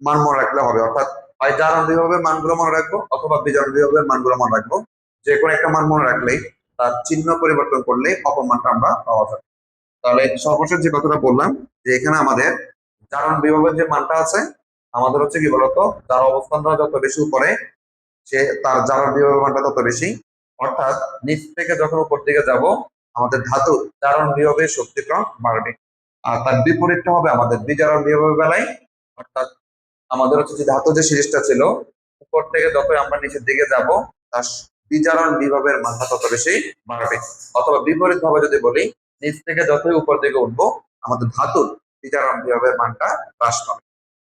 মান মনে রাখলে হবে, অর্থাৎ হয় জারণ বিভবের মানগুলো মনে রাখবো অথবা বিজারণ বিভবের মানগুলো মনে রাখবো। যে কোনো একটা মান মনে রাখলেই তার চিহ্ন পরিবর্তন করলে অপর মানটা আমরা পাওয়া যাবে। তাহলে সর্বশেষ যে কথাটা বললাম যে এখানে আমাদের জারণ বিভবের যে মানটা আছে আমাদের হচ্ছে কি বলতো, তার অবস্থানটা যত বেশি উপরে সে তার জারণ বিভবের মানটা তত বেশি, অর্থাৎ নিচ থেকে যখন উপর দিকে যাব আমাদের ধাতু জারণ বিভবের শক্তিক্রম বাড়বে। আর তার বিপরীতটা হবে আমাদের বিজারণ বিভবের বেলায়, অর্থাৎ আমাদের হচ্ছে যে ধাতু যে সিরিজটা ছিল উপর থেকে যতই আমরা নিচের দিকে যাব তার বিজারণ বিভবের মানটা তত বেশি বাড়বে। অথবা বিপরীত ভাবে যদি বলি, নিচ থেকে যতই উপর দিকে উঠবো আমাদের ধাতুর বিজারণ বিভবের মানটা হ্রাস পাবে।